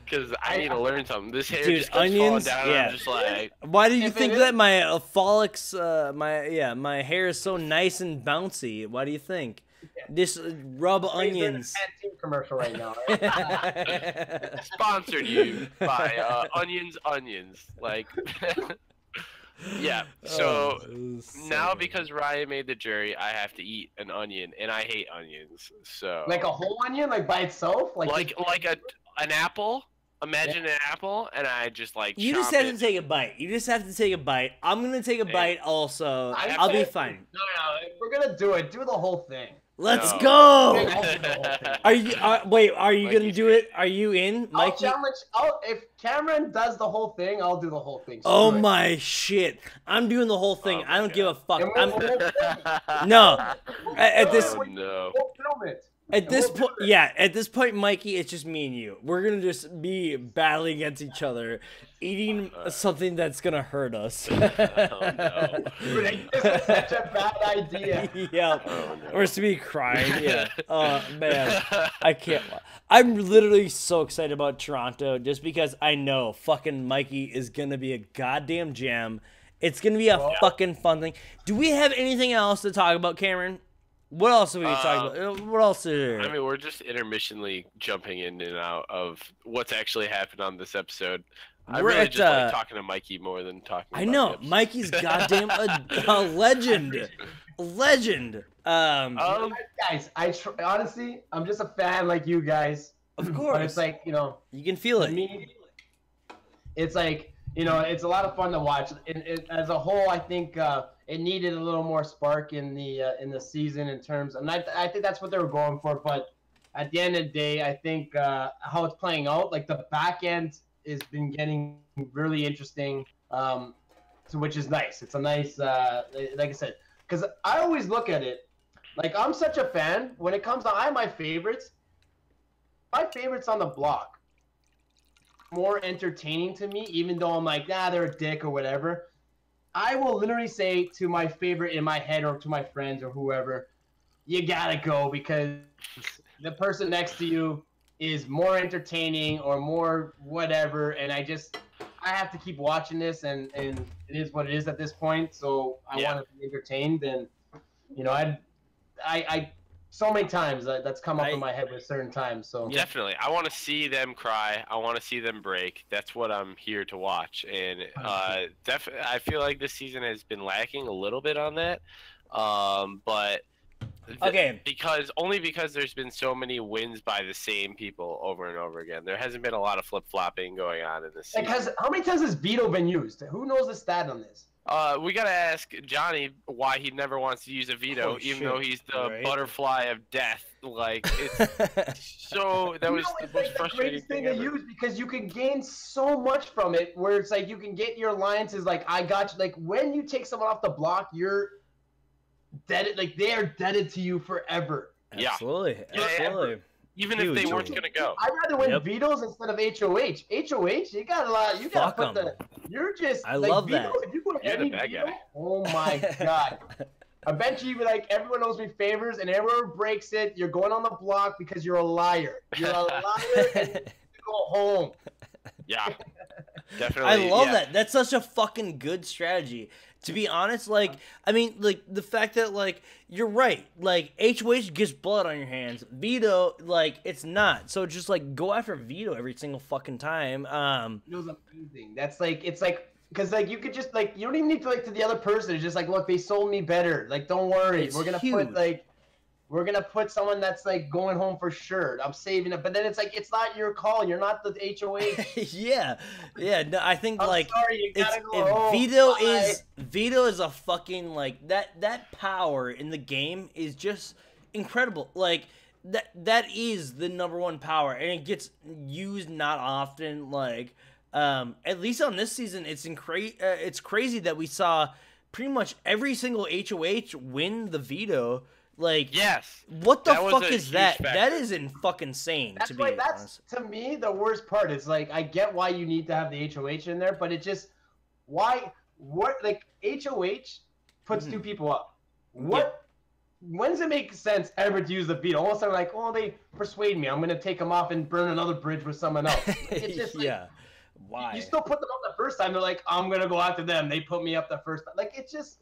Because I need to learn something. This hair just goes onions, falling down. I'm just like, why do you think that my my hair is so nice and bouncy? Why do you think? Just rub onions. Pantene commercial right now. Right? Sponsored you by onions. Like, yeah. So now because Ryan made the jury, I have to eat an onion, and I hate onions. So like a whole onion, like by itself, like an apple. Imagine an apple, and I just like. You just have to take a bite. I'm gonna take a bite also. I'll be fine. No. If we're gonna do it, do the whole thing. Let's go. Are you gonna do it? Are you in, Mikey? If Cameron does the whole thing, I'll do the whole thing. Oh my shit! I'm doing the whole thing. I don't give a fuck. No. At this. We'll film it. At this point, yeah, at this point, Mikey, it's just me and you. We're gonna just be battling against each other, eating something that's gonna hurt us. Oh no! This is such a bad idea. Yeah, Oh, no. we're just be crying. Yeah. Man, I can't. I'm literally so excited about Toronto just because I know fucking Mikey is gonna be a goddamn gem. It's gonna be a fucking fun thing. Do we have anything else to talk about, Cameron? What else are we talking about? What else is there? I mean, we're just intermissionally jumping in and out of what's actually happened on this epised. I really just like talking to Mikey more than talking. I know Mikey's goddamn a legend, legend. Guys, honestly, I'm just a fan like you guys. Of course, but it's like you can feel it. It's like it's a lot of fun to watch. As a whole, I think it needed a little more spark in the season in terms, and I think that's what they were going for. But at the end of the day, I think how it's playing out, like the back end, has been getting really interesting, so which is nice. It's a nice, like I said, because I always look at it like I'm such a fan when it comes to I have my favorites. My favorites on the block more entertaining to me, even though I'm like, they're a dick or whatever. I will literally say to my favorite in my head or to my friends or whoever, you gotta go because the person next to you is more entertaining or more whatever, and I have to keep watching this, and it is what it is at this point. So I want to be entertained, and I so many times that's come up in my head with certain times. So definitely, I want to see them cry. I want to see them break. That's what I'm here to watch. And definitely, I feel like this season has been lacking a little bit on that. But because there's been so many wins by the same people over and over again. There hasn't been a lot of flip flopping going on in this season. How many times has veto been used? Who knows the stat on this? We gotta ask Johnny why he never wants to use a veto, even though he's the butterfly of death. Like it's so that was the most frustrating thing to use because you can gain so much from it. Where it's like you can get your alliances. Like I got you. Like when you take someone off the block, you're dead. Like they are deaded to you forever. Absolutely, absolutely. Even if they weren't gonna go, I'd rather win vetoes instead of HOH. HOH, you got a lot. You got to put the. You're just. I love veto, that. If you go to You're the bad veto, guy. oh my god! I bet you like everyone owes me favors, and everyone breaks it. You're going on the block because you're a liar. You're a liar, and you go home. Yeah, definitely. I love that. That's such a fucking good strategy. To be honest, like, I mean, like, the fact that, like, you're right. Like, HOH gets blood on your hands. Veto, like, it's not. So just, like, go after veto every single fucking time. Veto's amazing. That's, like, it's, like, because, like, you could just, like, you don't even need to, like, to the other person. It's just, like, look, they sold me better. Like, don't worry. We're going to put, like, we're going to put someone that's, like, going home for sure. I'm saving it. But then it's, like, it's not your call. You're not the HOH. Yeah. No, I think, like, sorry, you gotta go home. Veto is a fucking, like, that power in the game is just incredible. Like, that is the number one power. And it gets used not often. Like, at least on this season, it's crazy that we saw pretty much every single HOH win the veto. Like, yes, what the fuck is that? Factor. That is fucking insane. That's to me the worst part. Is like I get why you need to have the HOH in there, but it just what like HOH puts two people up. When does it make sense ever to use the veto? All of a sudden, like, oh, they persuade me. I'm gonna take them off and burn another bridge with someone else. It's just like, why? You still put them up the first time. They're like, I'm gonna go after them. They put me up the first time. Like it's just.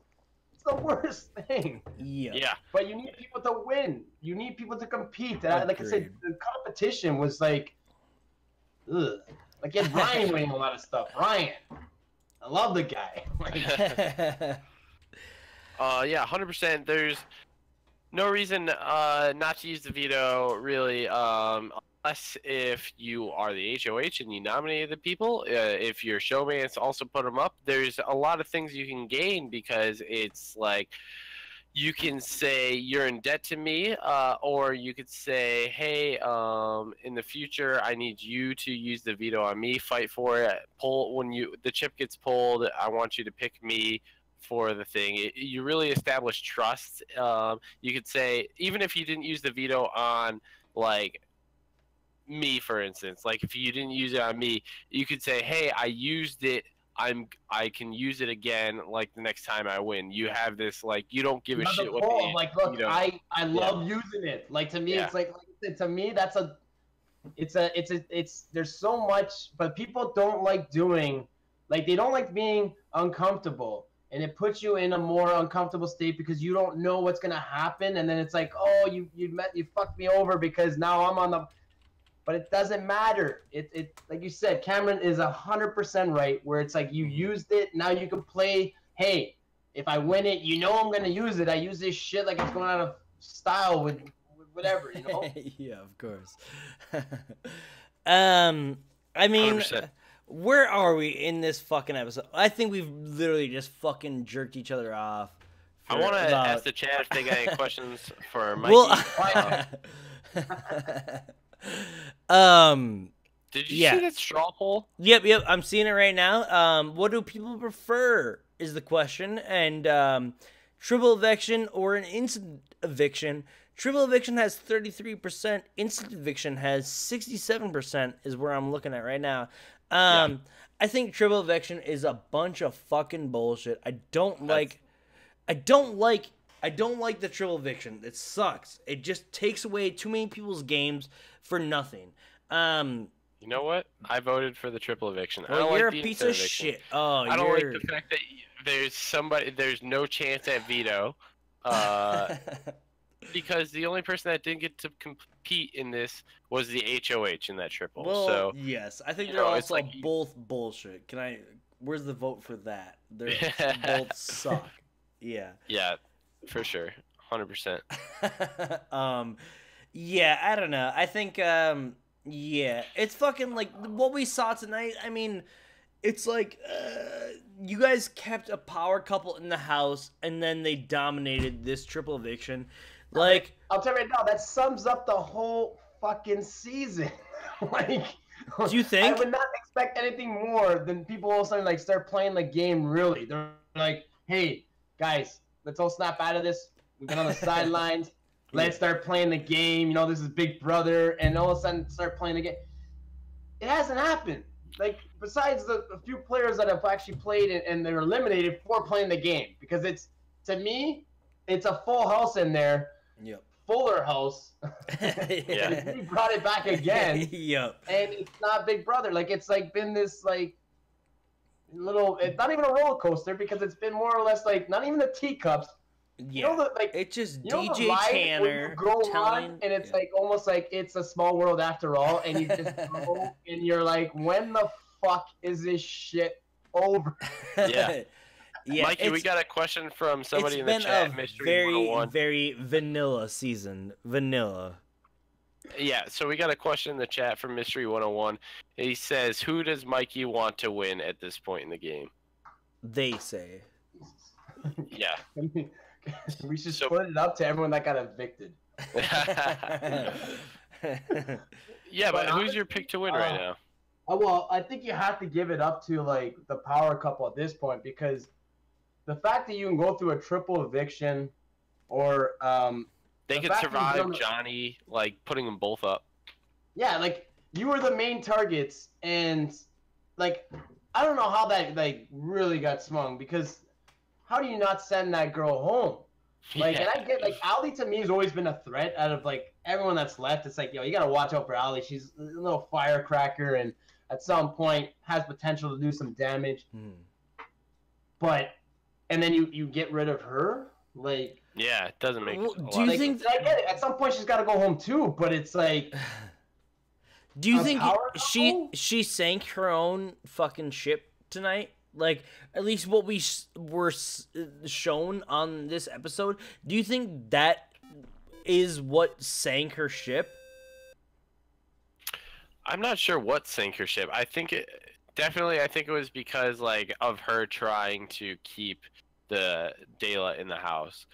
The worst thing. Yeah. But you need people to win. You need people to compete. Like I said, the competition was like, ugh. Like you had Ryan winning a lot of stuff. Ryan, I love the guy. Yeah, 100%. There's no reason not to use the veto, really, unless if you are the HOH and you nominated the people. If your showmates also put them up, there's a lot of things you can gain because it's like you can say you're in debt to me, or you could say, hey, in the future, I need you to use the veto on me, fight for it, pull when the chip gets pulled. I want you to pick me for the thing. You really establish trust. You could say, even if you didn't use the veto on like me, for instance, like if you didn't use it on me, you could say, hey, I used it. I can use it again like the next time I win. You have this, like, you don't give a shit what the like, look, veto. I love using it. Like, to me, it's like I said, to me, that's there's so much, but people don't like doing, like, they don't like being uncomfortable, and it puts you in a more uncomfortable state because you don't know what's gonna happen, and then it's like, oh, you fucked me over because now I'm on the. But it doesn't matter. It like you said, Cameron is 100% right. Where it's like you used it, now you can play. Hey, if I win it, you know I'm gonna use it. I use this shit like it's going out of style with whatever, you know. Yeah, of course. I mean, 100%. Where are we in this fucking episode? I think we've literally just fucking jerked each other off. I want to ask the chat if they got any questions for Mikey. Did you see that straw poll? Yep, I'm seeing it right now. What do people prefer is the question, and triple eviction or an instant eviction. Triple eviction has 33%, instant eviction has 67% is where I'm looking at right now. I think triple eviction is a bunch of fucking bullshit. I don't like the triple eviction. It sucks. It just takes away too many people's games for nothing. You know what? I voted for the triple eviction. Well, I don't you're like a piece of shit. Oh, I don't like the fact that there's no chance at veto, because the only person that didn't get to compete in this was the HOH in that triple. Well, so yes, I think they're also both bullshit. Where's the vote for that? They both suck. Yeah. Yeah, for sure. 100%. Yeah, I don't know. I think, it's fucking like what we saw tonight. I mean, it's like you guys kept a power couple in the house, and then they dominated this triple eviction. Like, I'll tell you right now, that sums up the whole fucking season. Like, do you think? I would not expect anything more than people all of a sudden like start playing the game. Really, they're like, hey, guys, let's all snap out of this. We've been on the sidelines. Let's start playing the game. You know, this is Big Brother, and all of a sudden start playing the game. It hasn't happened. Like, besides the few players that have actually played and they're eliminated for playing the game, because to me, it's a full house in there. Yep. Fuller house. Yeah. We brought it back again. Yep. And it's not Big Brother. Like, it's like been this like little. It's not even a roller coaster because it's been more or less like not even the teacups. Yeah. You know, it's just DJ Tanner telling, and it's like almost like it's a small world after all, and you just go and you're like, when the fuck is this shit over? Yeah. Yeah, Mikey, we got a question from somebody in the chat. Mystery 101. Very vanilla season. Vanilla. Yeah, so we got a question in the chat from Mystery 101. He says, "Who does Mikey want to win at this point in the game?" They say. Yeah. We should split it up to everyone that got evicted. Yeah, but who's your pick to win right now? Well, I think you have to give it up to like the power couple at this point, because the fact that you can go through a triple eviction, or they could survive Johnny, like putting them both up. Yeah, like you were the main targets, and like I don't know how that like really got swung, because how do you not send that girl home? Like, and I get like Ali to me has always been a threat out of like everyone that's left. It's like, yo, you gotta watch out for Ali. She's a little firecracker, and at some point has potential to do some damage. But and then you get rid of her, like. Yeah, it doesn't make. Do you think? I get it. At some point, she's got to go home too. But it's like. Do you think she sank her own fucking ship tonight? Like, at least what we were shown on this episode. Do you think that is what sank her ship? I'm not sure what sank her ship. I think it definitely. I think it was because like of her trying to keep the Dela in the house.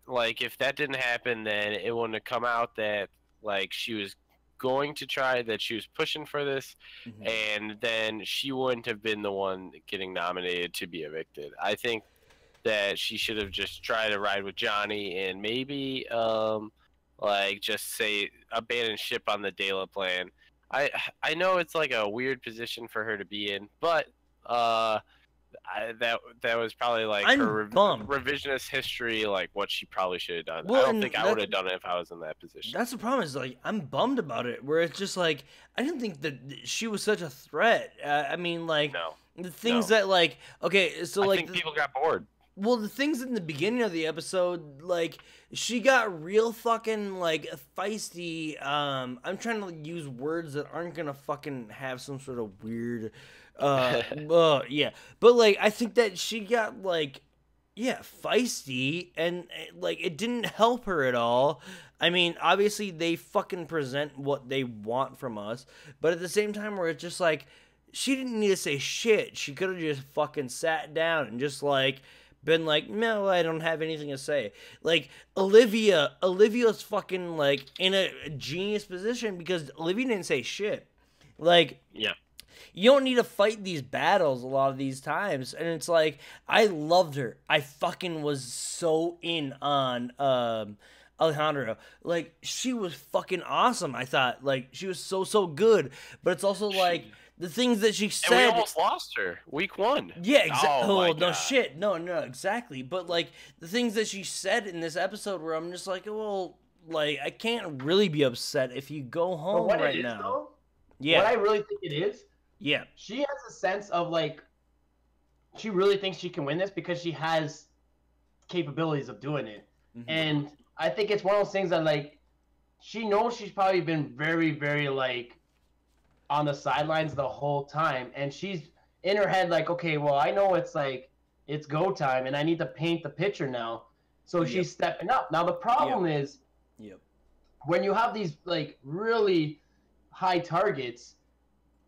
Like if that didn't happen, then it wouldn't have come out that like she was going to try, that she was pushing for this, and then she wouldn't have been the one getting nominated to be evicted. I think that she should have just tried to ride with Johnny and maybe like just say abandon ship on the Dela plan. I know it's like a weird position for her to be in, but that was probably like her revisionist history, like what she probably should have done. Well, I don't think I would have done it if I was in that position. That's the problem, is like I'm bummed about it, where it's just like I didn't think that she was such a threat. I mean, like the things that like so I like think people got bored. Well, the things in the beginning of the episode, like, she got real fucking, like, feisty. I'm trying to use words that aren't gonna fucking have some sort of weird, yeah. But, like, I think that she got, like, feisty, and, like, it didn't help her at all. I mean, obviously, they fucking present what they want from us, but at the same time, where it's just, like, she didn't need to say shit. She could have just fucking sat down and just, like, been like, no, I don't have anything to say. Like, Olivia's fucking, like, in a genius position because Olivia didn't say shit. Like, yeah, you don't need to fight these battles a lot of these times. And it's like, I loved her. I fucking was so in on Alejandra. Like, she was fucking awesome, I thought. Like, she was so good. But it's also like, the things that she said. And we almost lost her week 1. Yeah, exactly. Oh, no shit. No, exactly. But, like, the things that she said in this episode where I'm just like, well, like, I can't really be upset if you go home right now. Though, what I really think it is, she has a sense of, like, she really thinks she can win this because she has capabilities of doing it. And I think it's one of those things that, like, she knows she's probably been very, very, like, on the sidelines the whole time, and she's in her head like, okay, well, I know it's like it's go time and I need to paint the picture now, so she's stepping up. Now the problem is when you have these like really high targets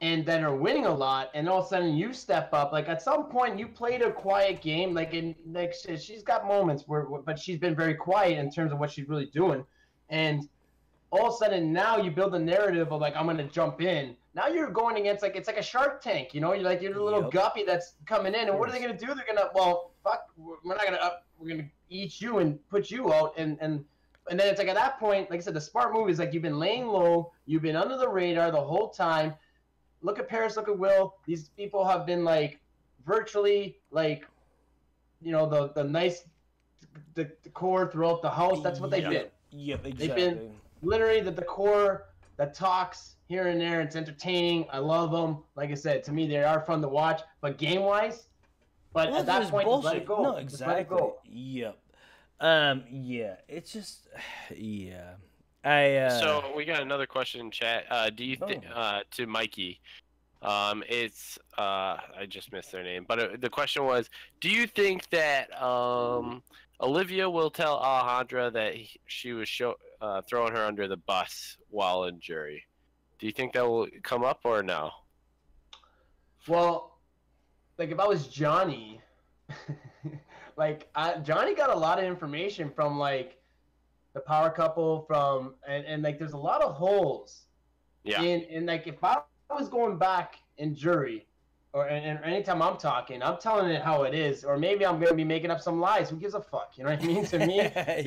and that are winning a lot, and all of a sudden you step up, like at some point you played a quiet game, like in like she's got moments where, but she's been very quiet in terms of what she's really doing, and all of a sudden now you build a narrative of like, I'm gonna jump in. Now you're going against like, it's like a Shark Tank, you know? You're like, you're the little guppy that's coming in, and what are they gonna do? They're gonna, well, fuck, we're not gonna we're gonna eat you and put you out, and then it's like at that point, like I said, the smart move is like you've been laying low, you've been under the radar the whole time. Look at Paris, look at Will. These people have been like virtually like, you know, the nice decor throughout the house. That's what they did. Yep, exactly. They've been literally the decor that talks here and there. It's entertaining. I love them. Like I said, to me, they are fun to watch. But game-wise, at that point, just let it go. No, exactly. Yep. Yeah. It's just, So we got another question in chat. Do you think to Mikey? It's I just missed their name, but the question was, do you think that Olivia will tell Alejandra that she was throwing her under the bus while in jury? Do you think that will come up or no? Well, like if I was Johnny, like Johnny got a lot of information from like the power couple and like there's a lot of holes. Yeah. And like if I was going back in jury, and anytime I'm talking, I'm telling it how it is, or maybe I'm gonna be making up some lies. Who gives a fuck? You know what I mean? To me,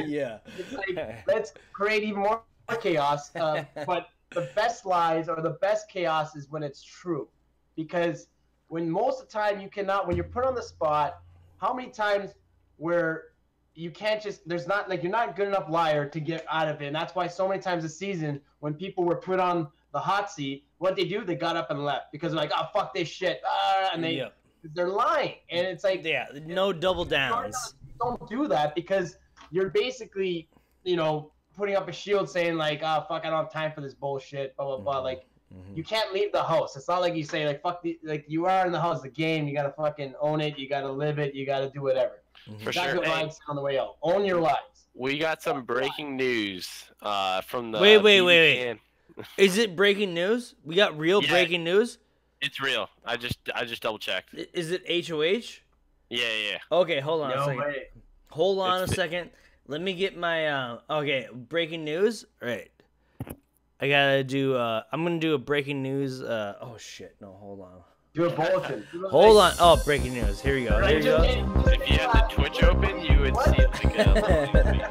yeah. It's like, let's create even more chaos. But the best lies or the best chaos is when it's true, because when most of the time when you're put on the spot, how many times where you can't just, there's not like, you're not a good enough liar to get out of it. And that's why so many times this season, when people were put on the hot seat, what they do, they got up and left because they're like, oh, fuck this shit. And they're lying. And it's like, no double downs. Don't do that, because you're basically, you know, putting up a shield saying like, oh, fuck, I don't have time for this bullshit, blah, blah, blah. Like, you can't leave the house. It's not like you say like, fuck, like you are in the house, the game, you got to fucking own it. You got to live it. You got to do whatever. For sure. Good lives on the way out. Own your lives. We got some breaking news from the Wait. Is it breaking news? We got real breaking news? It's real. I just double checked. Is it HOH? Yeah. Okay, hold on a second. Way. Hold on a second. Let me get my okay, breaking news. All right. I gotta do. I'm gonna do a breaking news. Oh shit! No, hold on. Do a bulletin. Hold on. Oh, breaking news. Here we go. Here we go. If you had the Twitch open, you would see like a.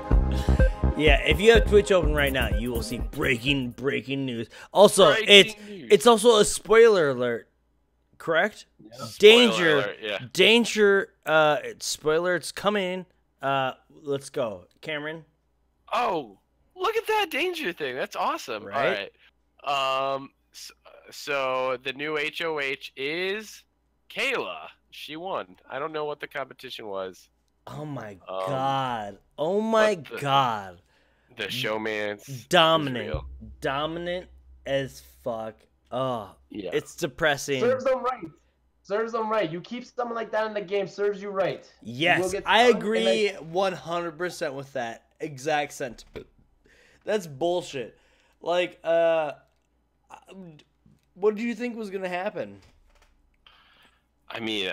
Yeah, if you have Twitch open right now, you will see breaking news. Also, it's also a spoiler alert. Correct? Yeah. Danger. Alert, yeah. Danger. Spoiler. It's coming. Let's go, Cameron. Oh, look at that danger thing. That's awesome. Right? All right. So the new HOH is Kayla. She won. I don't know what the competition was. Oh my god. Oh my god. The showman's dominant as fuck. Oh, yeah. It's depressing. Serves them right. Serves them right. You keep someone like that in the game, serves you right. Yes, I agree 100% with that exact sentiment. That's bullshit. Like, what do you think was gonna happen? I mean,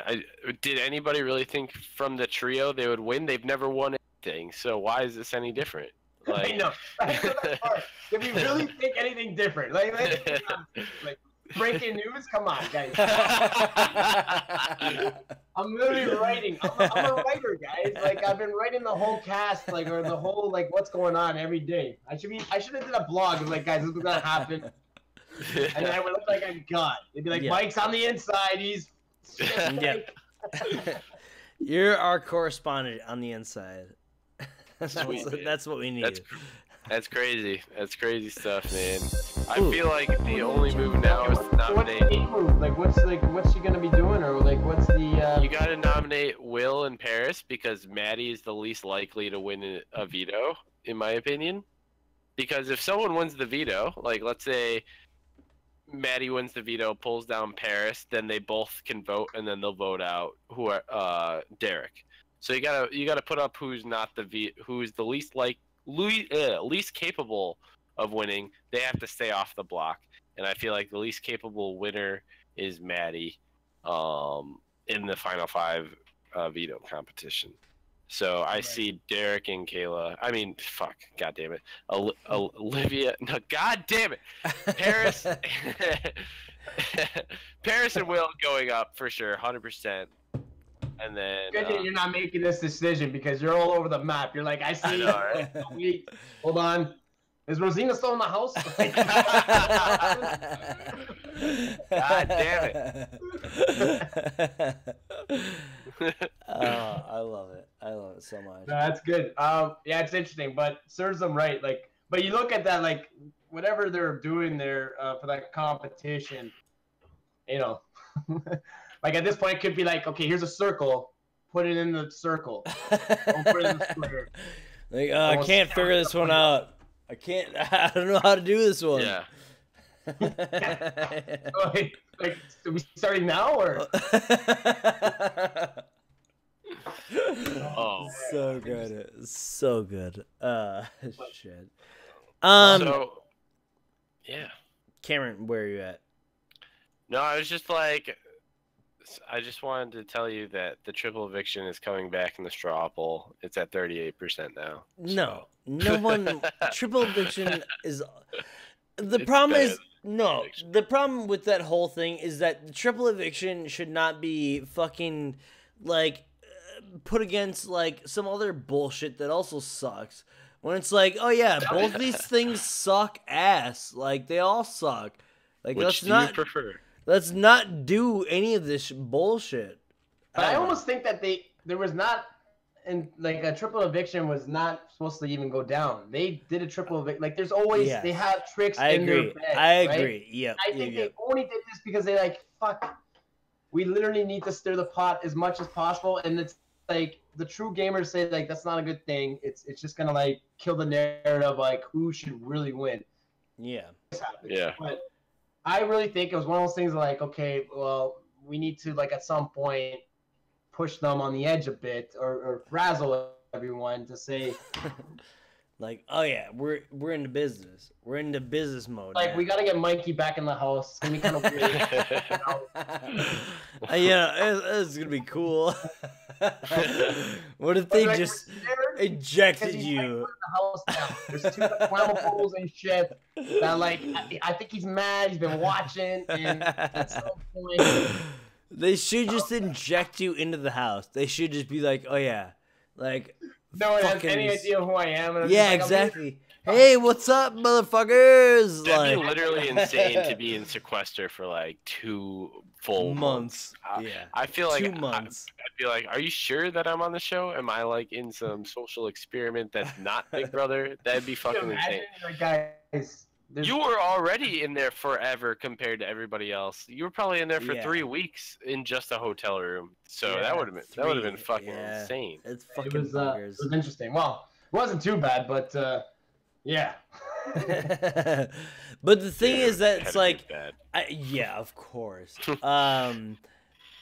did anybody really think from the trio they would win? They've never won anything, so why is this any different? Like, I know. If you really think anything different, like breaking news, come on, guys. I'm literally writing. I'm a writer, guys. Like I've been writing the whole cast, like or the whole like what's going on every day. I should have did a blog of like, guys, this is gonna happen, and then I would look like I'm God. They'd be like, Mike's on the inside. He's You're our correspondent on the inside. That's what we need. That's crazy. That's crazy stuff, man. I feel like the only move now is to nominate. What's the move? What's she gonna be doing, or like what's the? You gotta nominate Will and Paris because Maddie is the least likely to win a veto, in my opinion. Because if someone wins the veto, like let's say Maddie wins the veto, pulls down Paris, then they both can vote, and then they'll vote out Derek. So you gotta put up who's the least capable of winning. They have to stay off the block, and I feel like the least capable winner is Maddie, in the final 5 veto competition. So I see Derek and Kayla. I mean, fuck, god damn it, Olivia. No, god damn it, Paris. Paris and Will going up for sure, 100%. And then good that you're not making this decision because you're all over the map. You're like, I see. I know, right? Wait, hold on. Is Rosina still in the house? God damn it. I love it. I love it so much. No, that's good. Yeah, it's interesting, but serves them right. Like, but you look at that, like, whatever they're doing there for that competition, you know. Like at this point, it could be like, okay, here's a circle. Put it in the circle. Don't put it in the square. Like, I can't figure this one out. I don't know how to do this one. Yeah. like, are we starting now or? Oh, so good. So good. Shit. So, yeah. Cameron, where are you at? No, I was just like, I just wanted to tell you that the triple eviction is coming back in the straw poll. It's at 38% now. No one. Triple eviction is. The problem is the problem with that whole thing is that the triple eviction should not be fucking like put against like some other bullshit that also sucks. When it's like, oh yeah, both these things suck ass. Like they all suck. Like Which do you prefer? Let's not do any of this bullshit. But I almost think that there was not, and like a triple eviction was not supposed to even go down. They did a triple eviction. Like there's always they have tricks in their bed. I agree. Yeah. I think they only did this because they like fuck. We literally need to stir the pot as much as possible, and it's like the true gamers say like that's not a good thing. It's just gonna like kill the narrative like who should really win. Yeah. Yeah. But I really think it was one of those things like, okay, well, we need to, like, at some point push them on the edge a bit or frazzle everyone to say... like, oh, yeah, we're into business. We're into business mode. Like, we got to get Mikey back in the house. It's going to be kind of weird. Yeah, it's going to be cool. What if they just... ejected you. The house now. There's 2 flammables and shit. That like, I think he's mad. He's been watching, and at some point, they should just inject you into the house. They should just be like, oh yeah, like. No one has any idea who I am. And yeah, like, exactly. Hey, what's up, motherfuckers? That'd be literally insane to be in sequester for like 2 full months. Yeah, I feel like 2 months. I'd be like, are you sure that I'm on the show? Am I like in some social experiment that's not Big Brother? That'd be fucking insane. Like, guys, you were already in there forever compared to everybody else. You were probably in there for 3 weeks in just a hotel room. So that would have been fucking insane. It's fucking it was interesting. Well, it wasn't too bad, but yeah. But the thing is that it's like, yeah, of course. The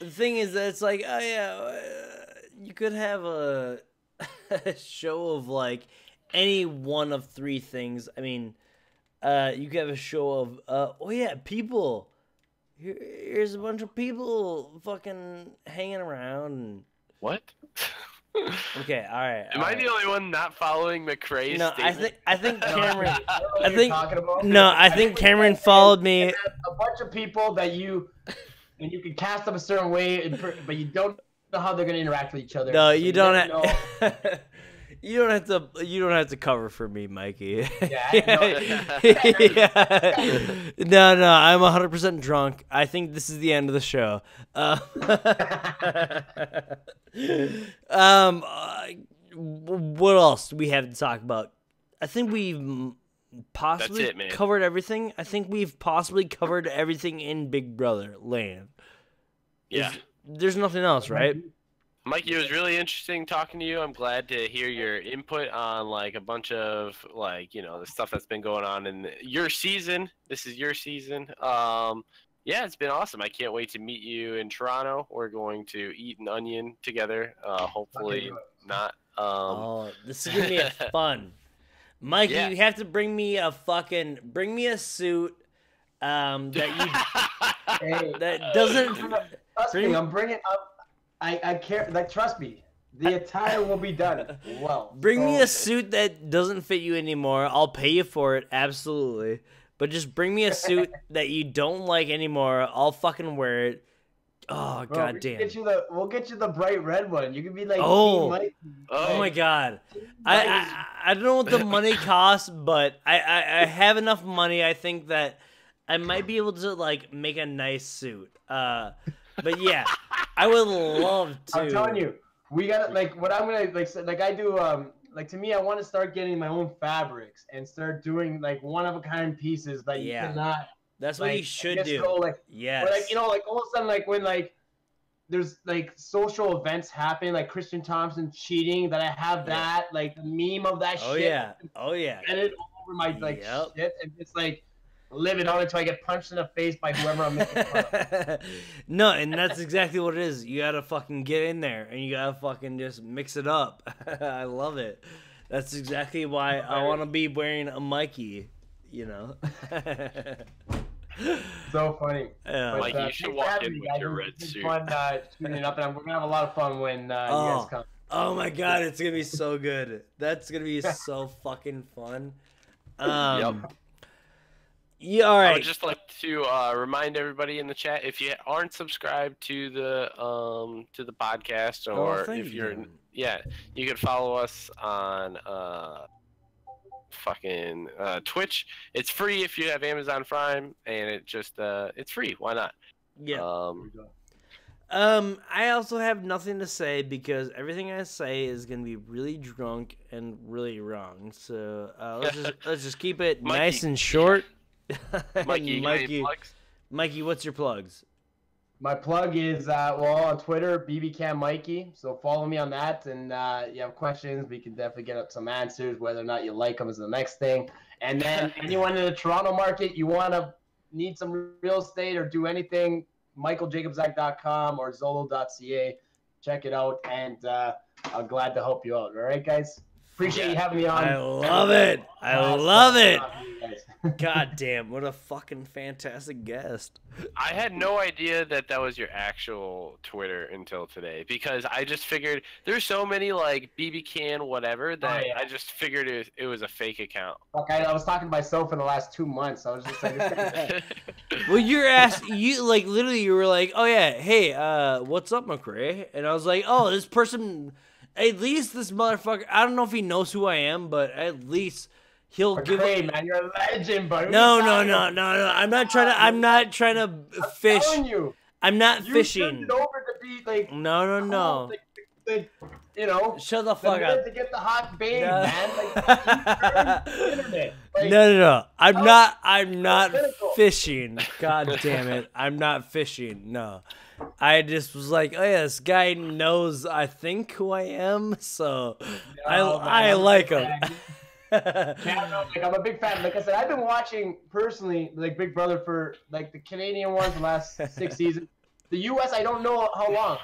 thing is that it's like, oh yeah, you could have a show of like any one of 3 things. I mean, you could have a show of, oh yeah, people. Here's a bunch of people fucking hanging around. And... What? Okay, all right. Am I the only one not following McRae's statement? I think Cameron. I think Cameron followed me. A bunch of people that you can cast up a certain way, but you don't know how they're gonna interact with each other. No, you don't have. You don't have to cover for me, Mikey. Yeah. No, I'm 100% drunk. I think this is the end of the show. What else do we have to talk about? I think we've possibly covered everything. I think we've possibly covered everything in Big Brother land. Yeah. There's nothing else, right? Mikey, it was really interesting talking to you. I'm glad to hear your input on like a bunch of like, you know, the stuff that's been going on in your season. This is your season. Yeah, it's been awesome. I can't wait to meet you in Toronto. We're going to eat an onion together. Hopefully not. Oh, this is gonna be fun. Mikey, you have to bring me a suit that doesn't trust me, I'm bringing up. I care. Like, trust me, the attire will be done well. Bring me a suit that doesn't fit you anymore. I'll pay you for it, absolutely. But just bring me a suit that you don't like anymore. I'll fucking wear it. Oh, goddamn. We'll get you the bright red one. You can be like, oh my god. I don't know what the money costs, but I have enough money. I think that I might be able to like make a nice suit. But yeah, I would love to. I'm telling you, we got like what I'm gonna like I do. Like, to me, I want to start getting my own fabrics and start doing like one of a kind pieces that you cannot. That's what you should do. Yes. But like, you know, like all of a sudden, like when like there's like social events happen, like Christian Thompson cheating, that I have that like the meme of that shit. Oh yeah. And it all over my like shit, and it's like. Live it on until I get punched in the face by whoever I'm making fun of. No, and that's exactly what it is. You gotta fucking get in there, and you gotta fucking just mix it up. I love it. That's exactly why I want to be wearing a Mikey, you know. So funny. But, Mikey, you should walk in with your red suit. It's fun shooting up, and we're gonna have a lot of fun when you guys come. Oh my god, it's gonna be so good. That's gonna be so fucking fun. Yep. Yeah, all right. I would just like to remind everybody in the chat, if you aren't subscribed to the podcast, or if you're you can follow us on Twitch. It's free if you have Amazon Prime, and it's free. Why not? Yeah. I also have nothing to say because everything I say is gonna be really drunk and really wrong. So let's just keep it nice and short. Mikey, what's your plugs? My plug is on Twitter, BBCamMikey. So follow me on that, and you have questions, we can definitely get up some answers. Whether or not you like them is the next thing. And then anyone in the Toronto market, you need some real estate or do anything, MichaelJacobsAct.com or Zolo.ca. Check it out, and I'm glad to help you out. All right, guys. Appreciate you having me on. I love it. I love it. God damn, what a fucking fantastic guest. I had no idea that that was your actual Twitter until today, because I just figured there's so many like BB Can whatever that I just figured it was a fake account. Okay, I was talking to myself in the last 2 months. I was just like, well, you like literally you were like, oh yeah, hey, what's up, McRae? And I was like, oh, this person, at least this motherfucker, I don't know if he knows who I am, but at least he'll give it. Man, you're a legend, buddy. No. I'm not trying to fish. I'm telling you. I'm not fishing. You turned it over to be like. No. Like, you know. Shut the fuck up. To get the hot babe, man. Like, the internet. Like, no. I'm not fishing. God damn it. I'm not fishing. No. I just was like, oh yeah, this guy knows I think who I am, so I like him. Like, I'm a big fan. Like I said, I've been watching personally like Big Brother for like the Canadian ones the last 6 seasons. The US, I don't know how long,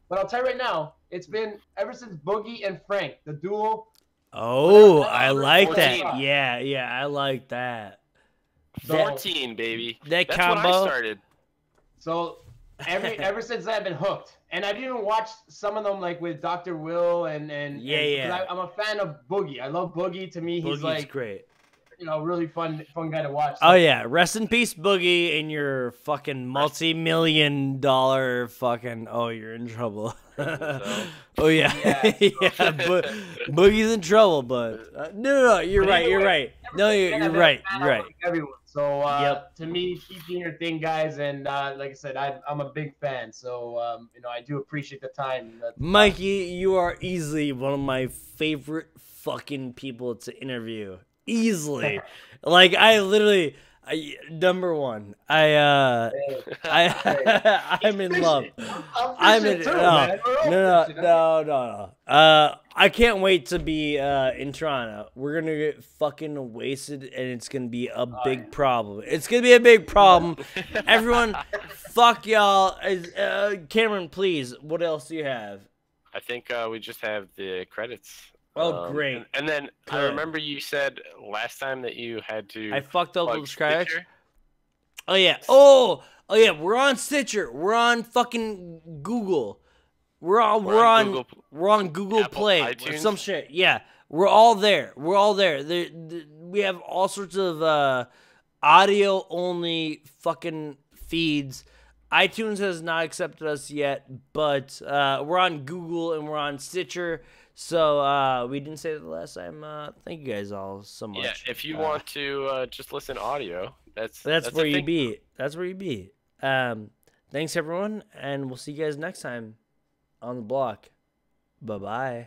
but I'll tell you right now, it's been ever since Boogie and Frank, the duo. Oh, I like that. Yeah, I like that. 14, baby. That's combo. When I started. So ever since that, I've been hooked. And I've even watched some of them like with Dr. Will and I'm a fan of Boogie. I love Boogie. To me, he's like great. You know, really fun guy to watch. So. Oh yeah, rest in peace, Boogie, and your fucking multi-million-dollar fucking. Oh, you're in trouble. Oh yeah, Boogie's in trouble, but no, you're right. You're right. No, you're right. You're right. Everyone. So to me, keep doing your thing, guys, and like I said, I'm a big fan. So you know, I do appreciate the time. Mikey, you are easily one of my favorite fucking people to interview. Easily. Like I literally number one. I'm in love. I'm in no. I can't wait to be in Toronto. We're gonna get fucking wasted and it's gonna be a big problem. It's gonna be a big problem. Everyone fuck y'all. Cameron, please, what else do you have? I think we just have the credits. Oh, great. And then I remember you said last time that you had to... I fucked up with Scratch. Oh, yeah. Oh, yeah. We're on Stitcher. We're on fucking Google. We're on Google Apple, Play. iTunes. Or some shit. Yeah. We're all there. We have all sorts of audio-only fucking feeds. iTunes has not accepted us yet, but we're on Google and we're on Stitcher. So we didn't say that the last time. Thank you guys all so much. Yeah, if you want to just listen audio, that's where you be. That's where you be. Thanks everyone, and we'll see you guys next time on the block. Bye bye.